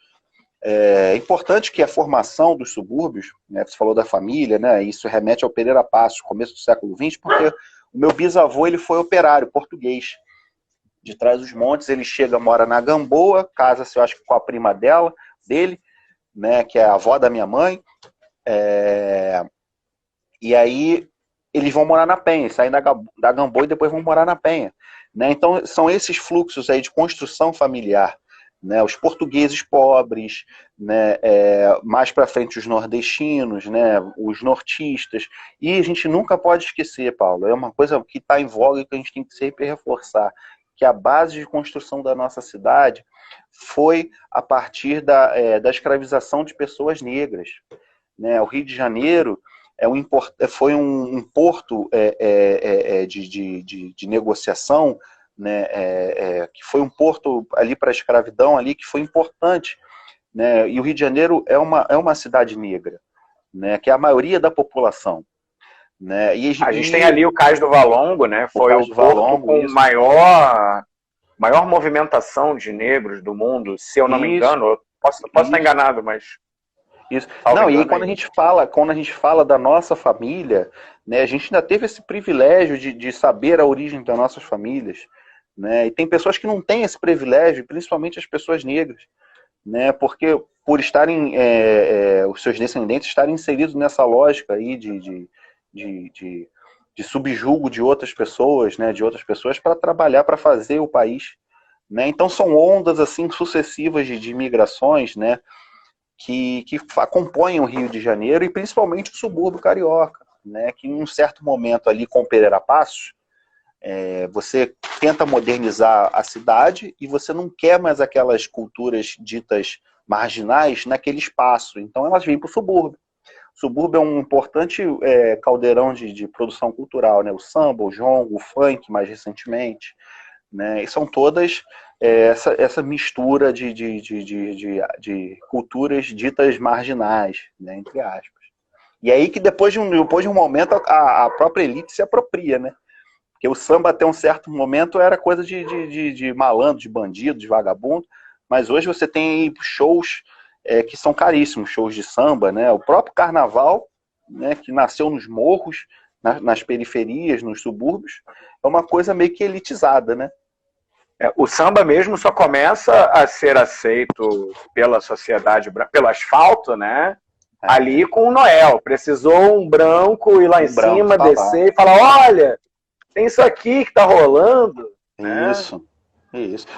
é importante que a formação dos subúrbios, né, você falou da família, né, isso remete ao Pereira Passos, começo do século XX, porque o meu bisavô ele foi operário português, de Trás-os-Montes. Ele chega, mora na Gamboa, casa-se, eu acho que com a prima dele, né, que é a avó da minha mãe, e aí eles vão morar na Penha, saem da Gamboa e depois vão morar na Penha, né? Então são esses fluxos aí de construção familiar, né? Os portugueses pobres, né? Mais para frente os nordestinos, né? Os nortistas, e a gente nunca pode esquecer, Paulo, é uma coisa que está em voga e que a gente tem que sempre reforçar, que a base de construção da nossa cidade foi a partir da escravização de pessoas negras, né? O Rio de Janeiro foi um porto de negociação, né? Que foi um porto ali para a escravidão ali, que foi importante, né? E o Rio de Janeiro é uma cidade negra, né, que é a maioria da população. Né? A gente tem ali o Cais do Valongo, né? Foi o porto com maior movimentação de negros do mundo, se eu não me engano. Eu posso estar enganado, mas... Isso. Não, e aí quando a gente fala da nossa família, né, a gente ainda teve esse privilégio de saber a origem das nossas famílias, né? E tem pessoas que não têm esse privilégio, principalmente as pessoas negras, né? Porque por estarem os seus descendentes estarem inseridos nessa lógica aí de subjugo de outras pessoas, né? De outras pessoas para trabalhar, para fazer o país, né? Então são ondas assim sucessivas de imigrações, né? Que compõem o Rio de Janeiro e principalmente o subúrbio carioca, né? Que em um certo momento ali com Pereira Passos, você tenta modernizar a cidade e você não quer mais aquelas culturas ditas marginais naquele espaço, então elas vêm para o subúrbio. O subúrbio é um importante caldeirão de produção cultural, né? O samba, o jongo, o funk mais recentemente, né? E são todas essa mistura de culturas ditas marginais, né? Entre aspas. E aí que depois de um momento a própria elite se apropria, né? Porque o samba até um certo momento era coisa de malandro, de bandido, de vagabundo, mas hoje você tem shows que são caríssimos, shows de samba, né? O próprio carnaval, né, que nasceu nos morros, nas periferias, nos subúrbios, é uma coisa meio que elitizada, né? O samba mesmo só começa a ser aceito pela sociedade, pelo asfalto, né? Ali com o Noel. Precisou um branco ir lá em cima, descer e falar, olha, tem isso aqui que tá rolando. Isso.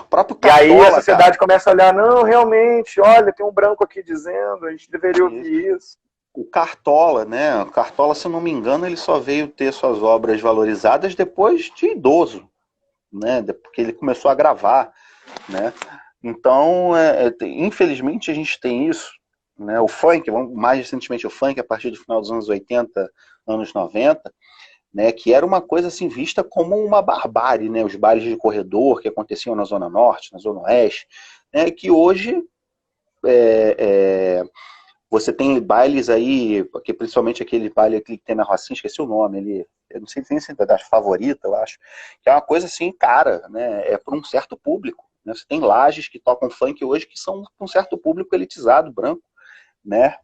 O próprio Cartola, e aí a sociedade começa a olhar, não, realmente, olha, tem um branco aqui dizendo, a gente deveria ouvir isso. O Cartola, né? O Cartola, se eu não me engano, ele só veio ter suas obras valorizadas depois de idoso, né? Porque ele começou a gravar, né? Então, infelizmente, a gente tem isso, né? O funk, mais recentemente o funk, a partir do final dos anos 80, anos 90, né, que era uma coisa assim vista como uma barbárie, né, os bailes de corredor que aconteciam na Zona Norte, na Zona Oeste, né, que hoje você tem bailes aí, porque principalmente aquele baile que tem na Rocinha, esqueci o nome, eu não sei se é da favorita, eu acho, que é uma coisa assim cara, né, é para um certo público, né, você tem lajes que tocam funk hoje que são para um certo público elitizado, branco, né.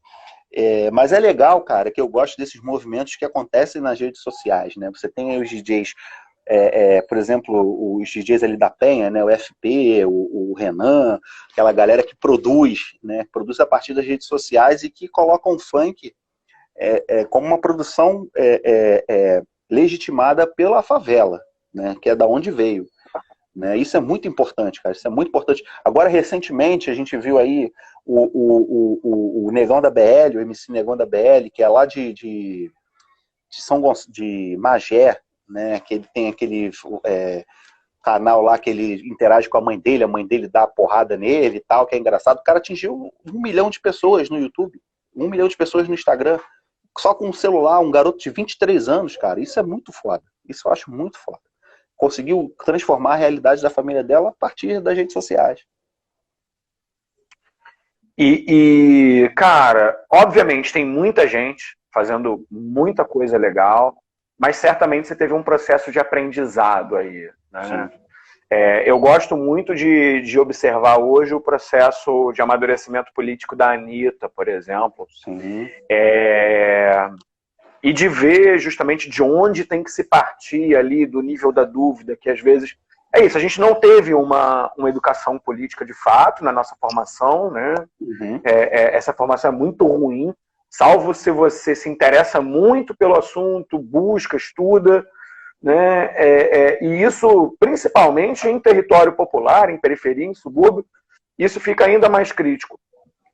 Mas é legal, cara, que eu gosto desses movimentos que acontecem nas redes sociais, né? Você tem aí os DJs, por exemplo, os DJs ali da Penha, né? O FP, o Renan, aquela galera que produz, né? Produz a partir das redes sociais e que colocam o funk como uma produção legitimada pela favela, né? Que é da onde veio. Né? Isso é muito importante, cara. Isso é muito importante. Agora, recentemente, a gente viu aí o Negão da BL, o MC Negão da BL, que é lá de Magé, né? Que ele tem aquele canal lá que ele interage com a mãe dele dá porrada nele e tal, que é engraçado. O cara atingiu 1 milhão de pessoas no YouTube, 1 milhão de pessoas no Instagram, só com um celular, um garoto de 23 anos, cara. Isso é muito foda. Isso eu acho muito foda. Conseguiu transformar a realidade da família dela a partir das redes sociais. Cara, obviamente tem muita gente fazendo muita coisa legal, mas certamente você teve um processo de aprendizado aí, né? Eu gosto muito de observar hoje o processo de amadurecimento político da Anitta, por exemplo. Sim. E de ver justamente de onde tem que se partir ali, do nível da dúvida, que às vezes... É isso, a gente não teve uma educação política de fato na nossa formação, né? Uhum. Essa formação é muito ruim, salvo se você se interessa muito pelo assunto, busca, estuda, né? E isso, principalmente em território popular, em periferia, em subúrbio, isso fica ainda mais crítico.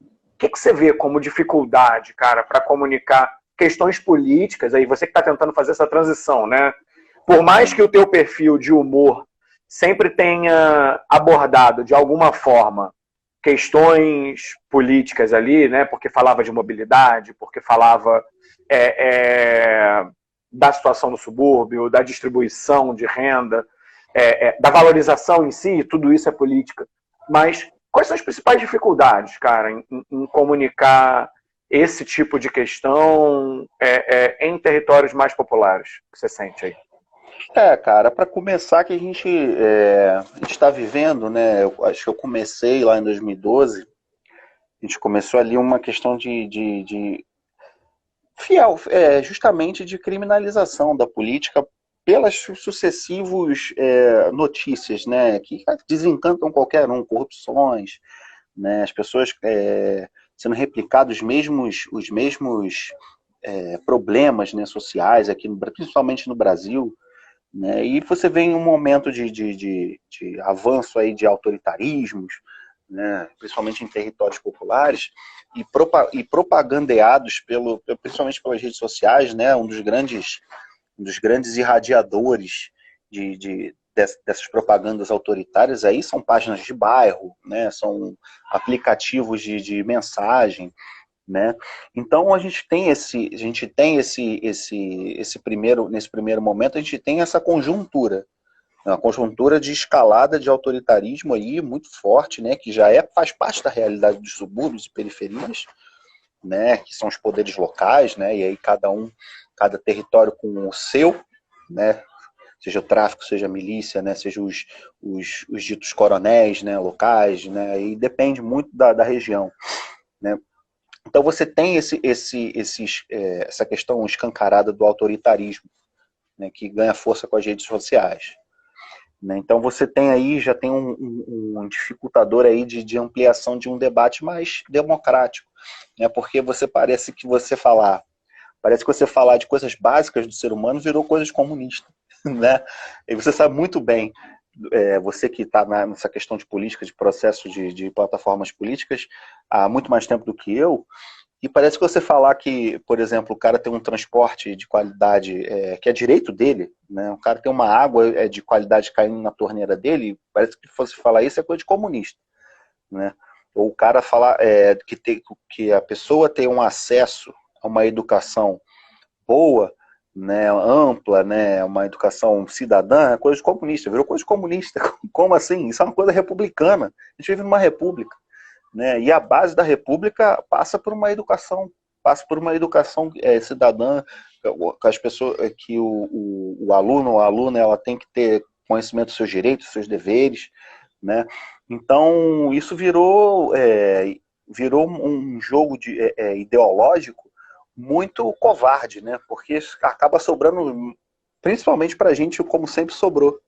O que você vê como dificuldade, cara, para comunicar questões políticas, aí você que está tentando fazer essa transição, né? Por mais que o teu perfil de humor sempre tenha abordado de alguma forma questões políticas ali, né? Porque falava de mobilidade, porque falava da situação no subúrbio, da distribuição de renda, da valorização em si, tudo isso é política. Mas quais são as principais dificuldades, cara, em comunicar esse tipo de questão em territórios mais populares? O que você sente aí? Cara, para começar que a gente está vivendo, né? Eu acho que eu comecei lá em 2012, a gente começou ali uma questão de fiel, justamente de criminalização da política pelas sucessivos notícias, né? Que desencantam qualquer um, corrupções, né? As pessoas sendo replicados os mesmos problemas, né, sociais aqui, principalmente no Brasil, né? E você vê em um momento de avanço aí de autoritarismos, né? Principalmente em territórios populares, e propagandeados principalmente pelas redes sociais, né? Um dos grandes irradiadores dessas propagandas autoritárias aí são páginas de bairro, né? São aplicativos de mensagem, né? Então nesse primeiro momento a gente tem essa conjuntura, uma conjuntura de escalada de autoritarismo aí muito forte, né? Que já faz parte da realidade dos subúrbios e periferias, né? Que são os poderes locais, né? E aí cada território com o seu, né? Seja o tráfico, seja a milícia, né? Seja os ditos coronéis, né? Locais, né? E depende muito da região, né? Então você tem essa questão escancarada do autoritarismo, né, que ganha força com as redes sociais, né? Então você tem aí, já tem um dificultador aí de ampliação de um debate mais democrático, né? Porque parece que você falar de coisas básicas do ser humano virou coisas comunistas, né? E você sabe muito bem, você que está nessa questão de política, de processo de plataformas políticas há muito mais tempo do que eu. E parece que você falar que, por exemplo, o cara tem um transporte de qualidade, que é direito dele, né? O cara tem uma água de qualidade caindo na torneira dele, parece que fosse falar isso é coisa de comunista, né? Ou o cara falar que a pessoa tem um acesso a uma educação boa, né, ampla, né, uma educação cidadã, é coisa de comunista, virou coisa de comunista. Como assim? Isso é uma coisa republicana. A gente vive numa república, né? E a base da república passa por uma educação cidadã, com as pessoas, que o aluno ou a aluna ela tem que ter conhecimento dos seus direitos, dos seus deveres, né? Então isso virou um jogo ideológico muito covarde, né? Porque acaba sobrando, principalmente para a gente, como sempre sobrou,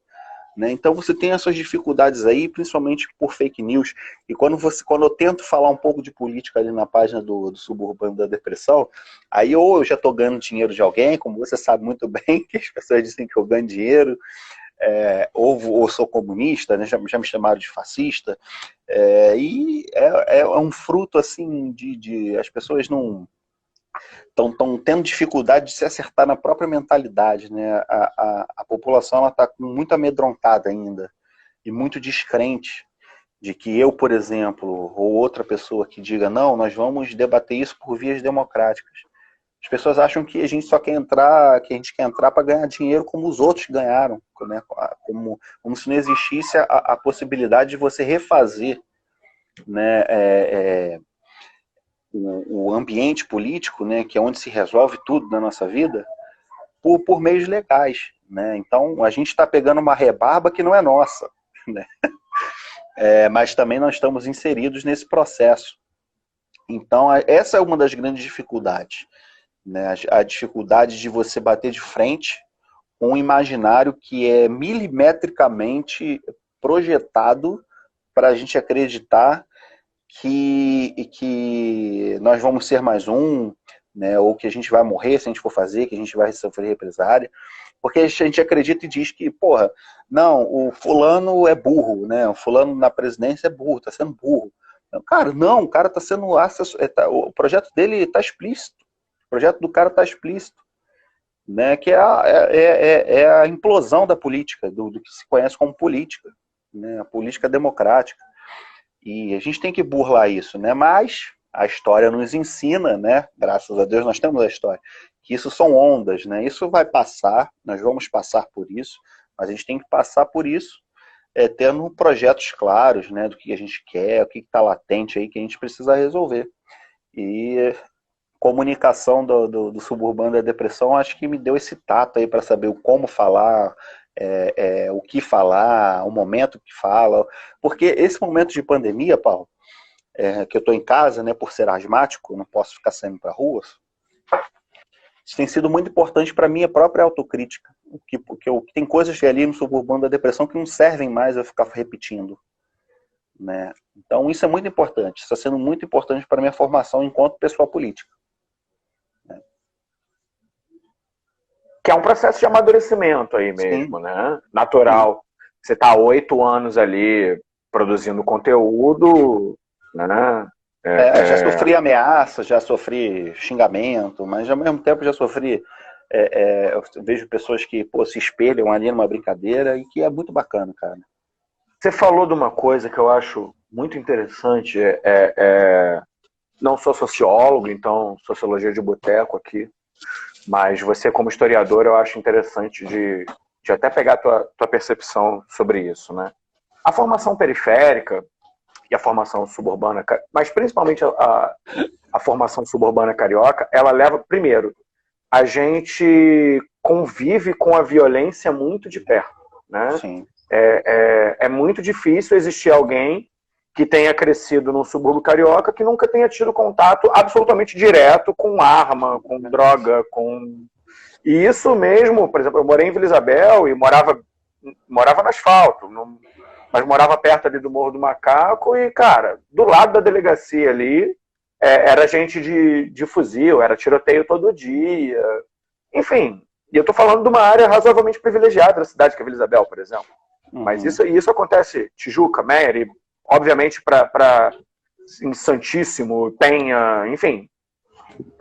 né? Então você tem essas dificuldades aí, principalmente por fake news. E quando eu tento falar um pouco de política ali na página do Suburbano da Depressão, aí ou eu já estou ganhando dinheiro de alguém, como você sabe muito bem, que as pessoas dizem que eu ganho dinheiro, ou sou comunista, né? Já me chamaram de fascista, e é um fruto assim as pessoas não estão tendo dificuldade de se acertar na própria mentalidade, né? A população está muito amedrontada ainda e muito descrente de que eu, por exemplo, ou outra pessoa que diga não, nós vamos debater isso por vias democráticas. As pessoas acham que a gente só quer entrar, que a gente quer entrar para ganhar dinheiro como os outros ganharam, né? Como se não existisse a possibilidade de você refazer, né? O ambiente político, né, que é onde se resolve tudo na nossa vida, por meios legais, né? Então a gente está pegando uma rebarba que não é nossa, né? Mas também nós estamos inseridos nesse processo. Então essa é uma das grandes dificuldades, né? A dificuldade de você bater de frente com um imaginário que é milimetricamente projetado para a gente acreditar que nós vamos ser mais um, né, ou que a gente vai morrer se a gente for fazer, que a gente vai sofrer represária, porque a gente acredita e diz que, porra, não, o fulano é burro, né, o fulano na presidência é burro, tá sendo burro. Cara, não, o cara tá sendo, o projeto dele está explícito, o projeto do cara está explícito, né, que é a implosão da política, do que se conhece como política, né, a política democrática. E a gente tem que burlar isso, né? Mas a história nos ensina, né? Graças a Deus nós temos a história, que isso são ondas, né? Isso vai passar, nós vamos passar por isso, mas a gente tem que passar por isso tendo projetos claros, né? Do que a gente quer, o que está latente aí que a gente precisa resolver. E comunicação do suburbano da depressão, acho que me deu esse tato aí para saber o como falar, o que falar, o momento que fala. Porque esse momento de pandemia, Paulo, que eu estou em casa, né, por ser asmático, não posso ficar saindo para rua, isso tem sido muito importante para a minha própria autocrítica. Porque tem coisas ali no suburbano da depressão que não servem mais eu ficar repetindo. Né? Então isso é muito importante, está sendo muito importante para a minha formação enquanto pessoa política. Né? Que é um processo de amadurecimento aí mesmo, sim, né? Natural. Sim. Você está há 8 anos ali produzindo conteúdo, né? Já sofri ameaça, já sofri xingamento, mas ao mesmo tempo já sofri. Eu vejo pessoas que se espelham ali numa brincadeira e que é muito bacana, cara. Você falou de uma coisa que eu acho muito interessante. Não sou sociólogo, então sociologia de boteco aqui, mas você como historiador eu acho interessante de até pegar a tua percepção sobre isso, né? A formação periférica e a formação suburbana, mas principalmente a formação suburbana carioca, ela leva, primeiro, a gente convive com a violência muito de perto, né? Sim. É muito difícil existir alguém que tenha crescido num subúrbio carioca que nunca tenha tido contato absolutamente direto com arma, com droga, com... E isso mesmo, por exemplo, eu morei em Vila Isabel e morava no asfalto, mas morava perto ali do Morro do Macaco e, cara, do lado da delegacia ali, era gente de fuzil, era tiroteio todo dia, enfim. E eu tô falando de uma área razoavelmente privilegiada da cidade, que é Vila Isabel, por exemplo. Uhum. Mas isso acontece Tijuca, Meier, e obviamente em Santíssimo, Penha, enfim,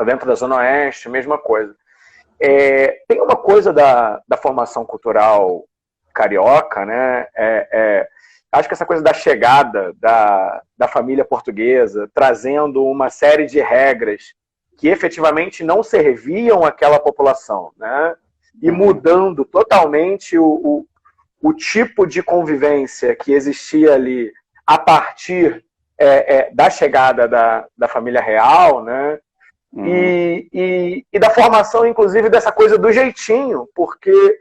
dentro da Zona Oeste, mesma coisa. Tem uma coisa da formação cultural carioca, né? Acho que essa coisa da chegada da família portuguesa, trazendo uma série de regras que efetivamente não serviam àquela população, né? E mudando totalmente o tipo de convivência que existia ali a partir da chegada da família real, né? E da formação, inclusive, dessa coisa do jeitinho, porque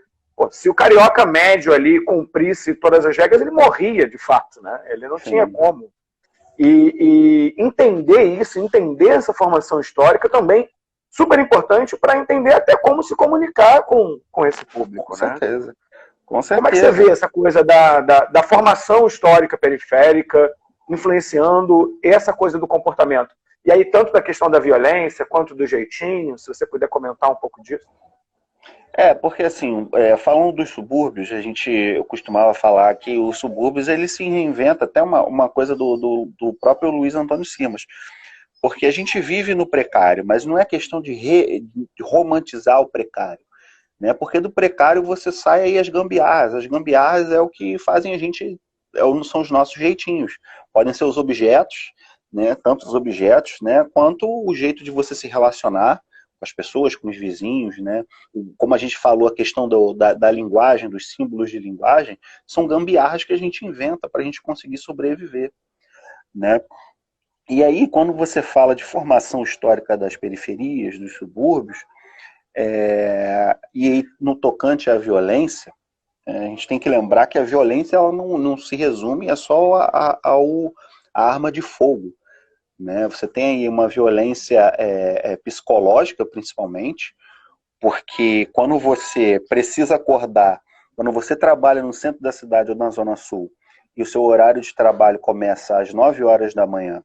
se o carioca médio ali cumprisse todas as regras, ele morria, de fato, né? Ele não tinha como. E entender isso, entender essa formação histórica também super importante para entender até como se comunicar com esse público, com certeza. Com certeza. Como é que você vê essa coisa da formação histórica periférica influenciando essa coisa do comportamento? E aí, tanto da questão da violência quanto do jeitinho, se você puder comentar um pouco disso. Porque assim, falando dos subúrbios, eu costumava falar que os subúrbios, ele se reinventa, até uma coisa do próprio Luiz Antônio Simas, porque a gente vive no precário, mas não é questão de romantizar o precário, né? Porque do precário você sai aí as gambiarras é o que fazem a gente, são os nossos jeitinhos, podem ser os objetos, né? Tanto os objetos, né? Quanto o jeito de você se relacionar com as pessoas, com os vizinhos, né? Como a gente falou, a questão da linguagem, dos símbolos de linguagem, são gambiarras que a gente inventa para a gente conseguir sobreviver, né? E aí, quando você fala de formação histórica das periferias, dos subúrbios, e no tocante à violência, a gente tem que lembrar que a violência ela não se resume só a arma de fogo. Né? Você tem aí uma violência psicológica, principalmente, porque quando você precisa acordar, quando você trabalha no centro da cidade ou na Zona Sul, e o seu horário de trabalho começa às 9 horas da manhã,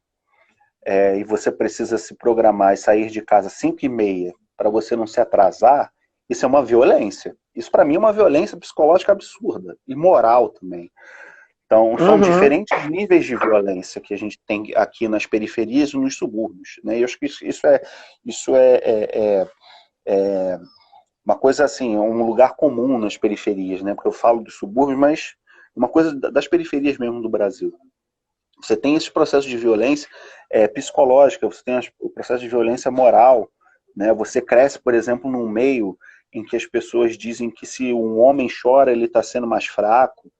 e você precisa se programar e sair de casa às 5h30 para você não se atrasar, isso é uma violência. Isso, para mim, é uma violência psicológica absurda, e moral também. Então, são diferentes níveis de violência que a gente tem aqui nas periferias e nos subúrbios. Né? E eu acho que isso é uma coisa assim, um lugar comum nas periferias, né? Porque eu falo dos subúrbios, mas uma coisa das periferias mesmo do Brasil. Você tem esse processo de violência psicológica, você tem o processo de violência moral. Né? Você cresce, por exemplo, num meio em que as pessoas dizem que se um homem chora, ele está sendo mais fraco.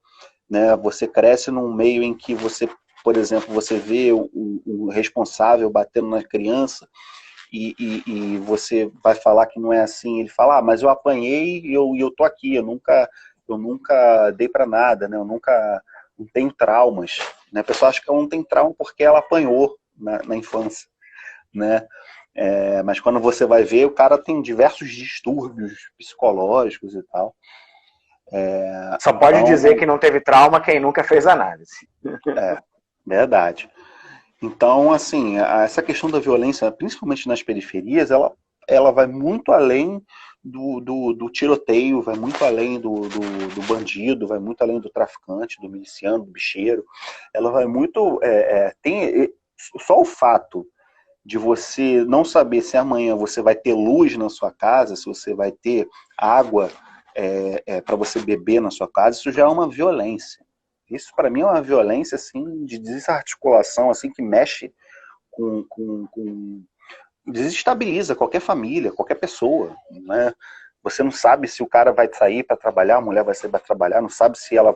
Né? Você cresce num meio em que você, por exemplo, você vê o responsável batendo na criança e você vai falar que não é assim. Ele fala, mas eu apanhei e eu tô aqui, eu nunca dei para nada, né? Eu nunca não tenho traumas. Né? A pessoa acha que ela não tem trauma porque ela apanhou na infância, né? Mas quando você vai ver, o cara tem diversos distúrbios psicológicos e tal. Só pode dizer que não teve trauma quem nunca fez análise. Verdade. Então, assim, essa questão da violência, principalmente nas periferias, ela vai muito além do tiroteio, vai muito além do bandido, vai muito além do traficante, do miliciano, do bicheiro. Ela vai muito... só o fato de você não saber se amanhã você vai ter luz na sua casa, se você vai ter água para você beber na sua casa, isso já é uma violência. Isso para mim é uma violência assim de desarticulação, assim que mexe desestabiliza qualquer família, qualquer pessoa, né? Você não sabe se o cara vai sair para trabalhar, a mulher vai sair para trabalhar, não sabe se ela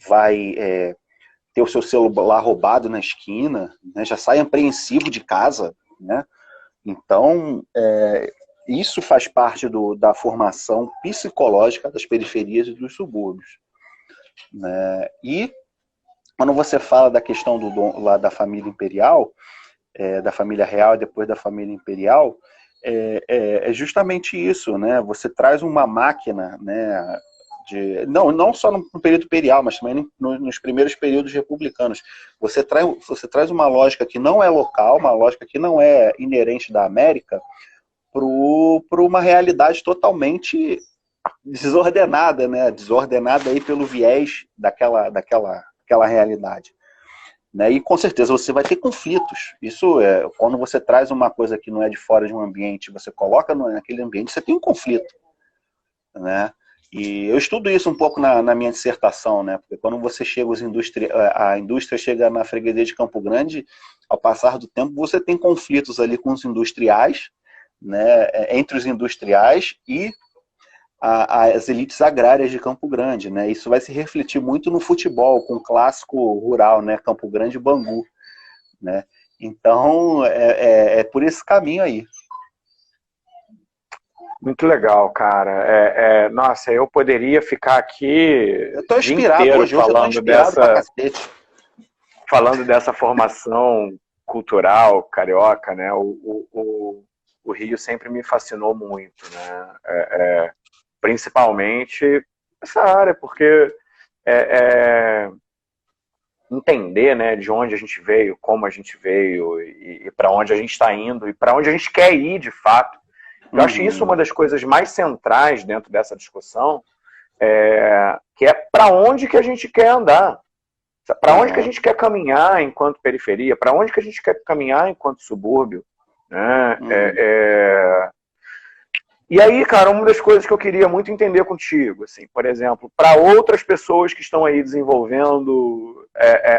vai ter o seu celular roubado na esquina, né? Já sai apreensivo de casa, né? Então, isso faz parte da formação psicológica das periferias e dos subúrbios, né? E quando você fala da questão lá da família imperial, da família real e depois da família imperial, é justamente isso, né? Você traz uma máquina, né? Não só no período imperial, mas também nos primeiros períodos republicanos. Você traz uma lógica que não é local, uma lógica que não é inerente da América, para uma realidade totalmente desordenada, né? Desordenada aí pelo viés daquela realidade. Né? E com certeza você vai ter conflitos. Isso quando você traz uma coisa que não é de fora de um ambiente, você coloca naquele ambiente, você tem um conflito, né? E eu estudo isso um pouco na minha dissertação, né? Porque quando você chega a indústria chega na freguesia de Campo Grande, ao passar do tempo você tem conflitos ali com os industriais, né? Entre os industriais e as elites agrárias de Campo Grande, né? Isso vai se refletir muito no futebol, com o clássico rural, né? Campo Grande e Bangu, né? Então, por esse caminho aí. Muito legal, cara. Nossa, eu poderia ficar aqui eu tô o dia inspirado inteiro hoje eu tô inspirado pra cacete. Falando dessa formação cultural carioca, né? O Rio sempre me fascinou muito, né? Principalmente essa área, porque entender, né, de onde a gente veio, como a gente veio e para onde a gente está indo e para onde a gente quer ir de fato. Eu acho isso uma das coisas mais centrais dentro dessa discussão, que é para onde que a gente quer andar, para onde que a gente quer caminhar enquanto periferia, para onde que a gente quer caminhar enquanto subúrbio, né? E aí, cara, uma das coisas que eu queria muito entender contigo, assim, por exemplo, para outras pessoas que estão aí desenvolvendo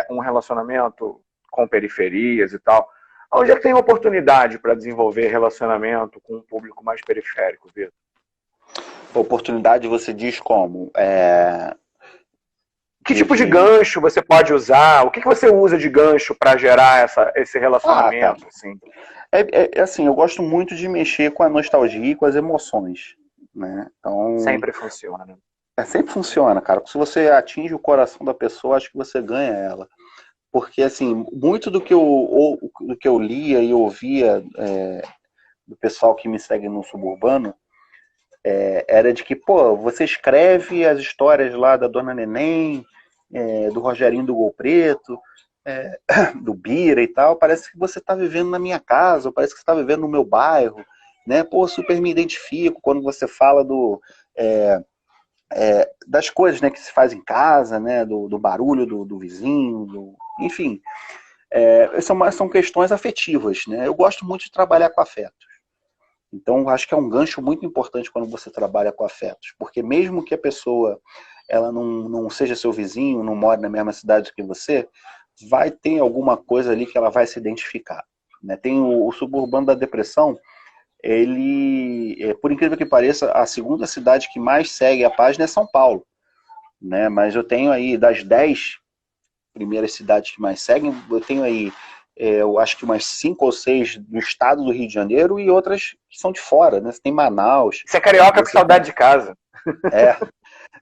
um relacionamento com periferias e tal, onde é que tem oportunidade para desenvolver relacionamento com um público mais periférico, Vitor? Oportunidade você diz como? Que tipo de gancho você pode usar? O que você usa de gancho para gerar esse relacionamento? Assim? Assim, eu gosto muito de mexer com a nostalgia e com as emoções, né? Então, sempre funciona. Sempre funciona, cara. Se você atinge o coração da pessoa, acho que você ganha ela. Porque, assim, muito do que eu lia e ouvia do pessoal que me segue no suburbano era de que, pô, você escreve as histórias lá da Dona Neném, do Rogerinho do Gol Preto, do Bira e tal, parece que você está vivendo na minha casa, parece que você está vivendo no meu bairro, né? Pô, super me identifico quando você fala das coisas, né, que se faz em casa, né, do barulho do vizinho, enfim. São questões afetivas, né? Eu gosto muito de trabalhar com afetos. Então, acho que é um gancho muito importante quando você trabalha com afetos, porque mesmo que a pessoa ela não seja seu vizinho, não mora na mesma cidade que você, vai ter alguma coisa ali que ela vai se identificar, né? Tem o suburbano da depressão, ele, por incrível que pareça, a segunda cidade que mais segue a página é São Paulo, né? Mas eu tenho aí, das 10 primeiras cidades que mais seguem, eu tenho aí eu acho que umas 5 ou 6 do estado do Rio de Janeiro e outras que são de fora, né? Você tem Manaus. Você é carioca com saudade de casa. É,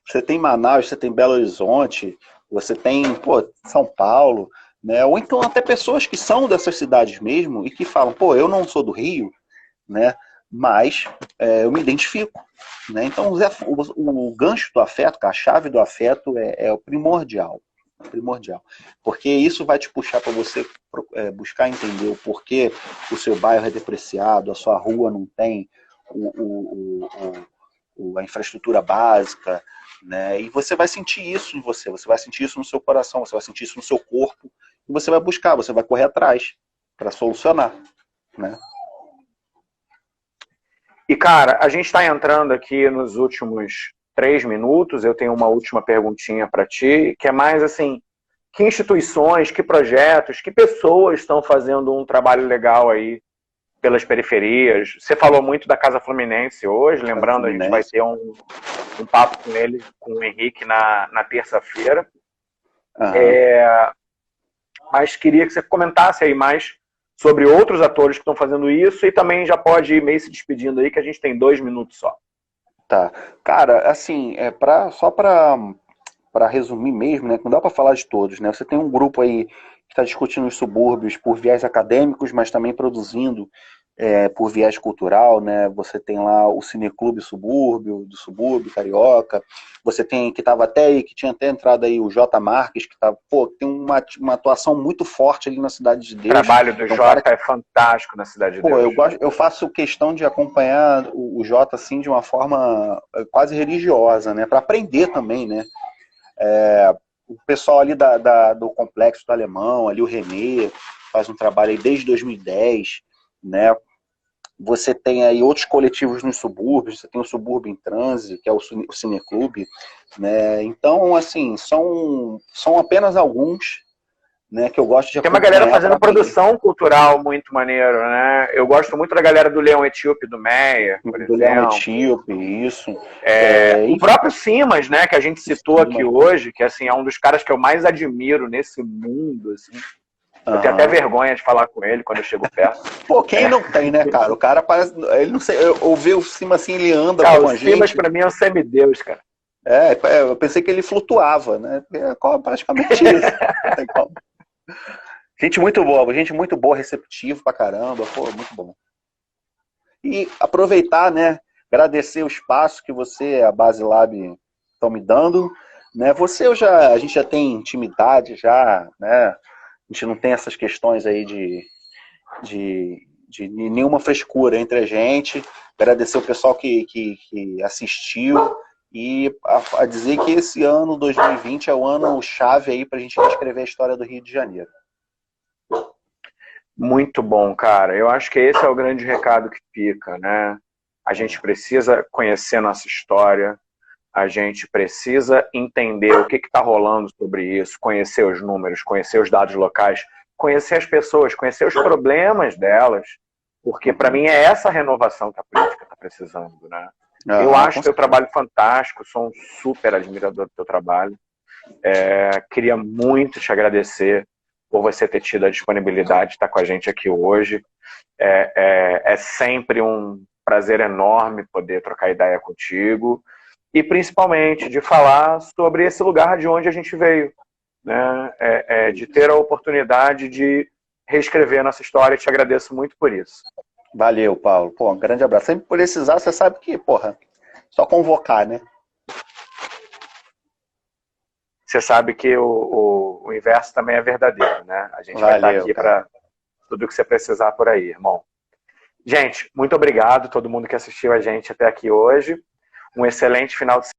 você tem Manaus, você tem Belo Horizonte, você tem, pô, São Paulo, né? Ou então até pessoas que são dessas cidades mesmo e que falam, pô, eu não sou do Rio, né? Mas eu me identifico, né? Então o gancho do afeto, a chave do afeto é o primordial. Primordial. Porque isso vai te puxar para você buscar entender o porquê o seu bairro é depreciado, a sua rua não tem a infraestrutura básica, né? E você vai sentir isso em você vai sentir isso no seu coração, você vai sentir isso no seu corpo, e você vai buscar, você vai correr atrás para solucionar, né? E, cara, a gente está entrando aqui nos últimos 3 minutos, eu tenho uma última perguntinha para ti, que é mais assim, que instituições, que projetos, que pessoas estão fazendo um trabalho legal aí pelas periferias? Você falou muito da Casa Fluminense hoje, lembrando, a gente vai ter um papo com ele, com o Henrique, na terça-feira. Uhum. Mas queria que você comentasse aí mais sobre outros atores que estão fazendo isso e também já pode ir meio se despedindo aí, que a gente tem 2 minutos só. Tá. Cara, assim, só para resumir mesmo, né? Não dá para falar de todos, né? Você tem um grupo aí que está discutindo os subúrbios por viés acadêmicos, mas também produzindo por viés cultural, né? Você tem lá o Cineclube Subúrbio, do Subúrbio Carioca. Você tem, que estava até aí, que tinha até entrado aí o J. Marques, que tá, pô, tem uma atuação muito forte ali na Cidade de Deus. O trabalho do Jota é fantástico na Cidade de Deus. Eu faço questão de acompanhar o Jota assim de uma forma quase religiosa, né? Para aprender também, né? O pessoal ali do Complexo do Alemão, ali o Renê, faz um trabalho aí desde 2010, né? Você tem aí outros coletivos nos subúrbios, você tem o Subúrbio em Transe, que é o Cineclube, né? Então, assim, são apenas alguns, né, que eu gosto de acompanhar. Tem uma galera fazendo produção cultural muito maneiro, né? Eu gosto muito da galera do Leão Etíope, do Meia, por exemplo. Do Leão Etíope, isso. O próprio Simas, né, que a gente citou aqui hoje, que assim, é um dos caras que eu mais admiro nesse mundo, assim. Eu tenho até vergonha de falar com ele quando eu chego perto. Pô, quem não tem, né, cara? O cara parece... Ele não sei, eu vi o Simas assim, ele anda cara, com a gente. O Simas pra mim é um semideus, cara. Eu pensei que ele flutuava, né? É praticamente isso. Não tem como. Gente muito boa, receptivo pra caramba, pô, muito bom. E aproveitar, né, agradecer o espaço que você, a Base Lab, estão me dando, né? A gente já tem intimidade, já, né? A gente não tem essas questões aí de nenhuma frescura entre a gente. Agradecer o pessoal que assistiu e a dizer que esse ano, 2020, é o ano chave aí pra gente reescrever a história do Rio de Janeiro. Muito bom, cara. Eu acho que esse é o grande recado que fica, né? A gente precisa conhecer nossa história, a gente precisa entender o que está rolando sobre isso, conhecer os números, conhecer os dados locais, conhecer as pessoas, conhecer os problemas delas, porque para mim é essa renovação que a política está precisando, né? Eu acho teu trabalho fantástico, sou um super admirador do teu trabalho. Queria muito te agradecer por você ter tido a disponibilidade de estar com a gente aqui hoje. É sempre um prazer enorme poder trocar ideia contigo e principalmente de falar sobre esse lugar de onde a gente veio, né? De ter a oportunidade de reescrever nossa história. Te agradeço muito por isso. Valeu, Paulo. Pô, um grande abraço. Sempre precisar, você sabe que, porra, só convocar, né? Você sabe que o inverso também é verdadeiro, né? A gente vai estar aqui para tudo que você precisar por aí, irmão. Gente, muito obrigado a todo mundo que assistiu a gente até aqui hoje. Um excelente final de semana.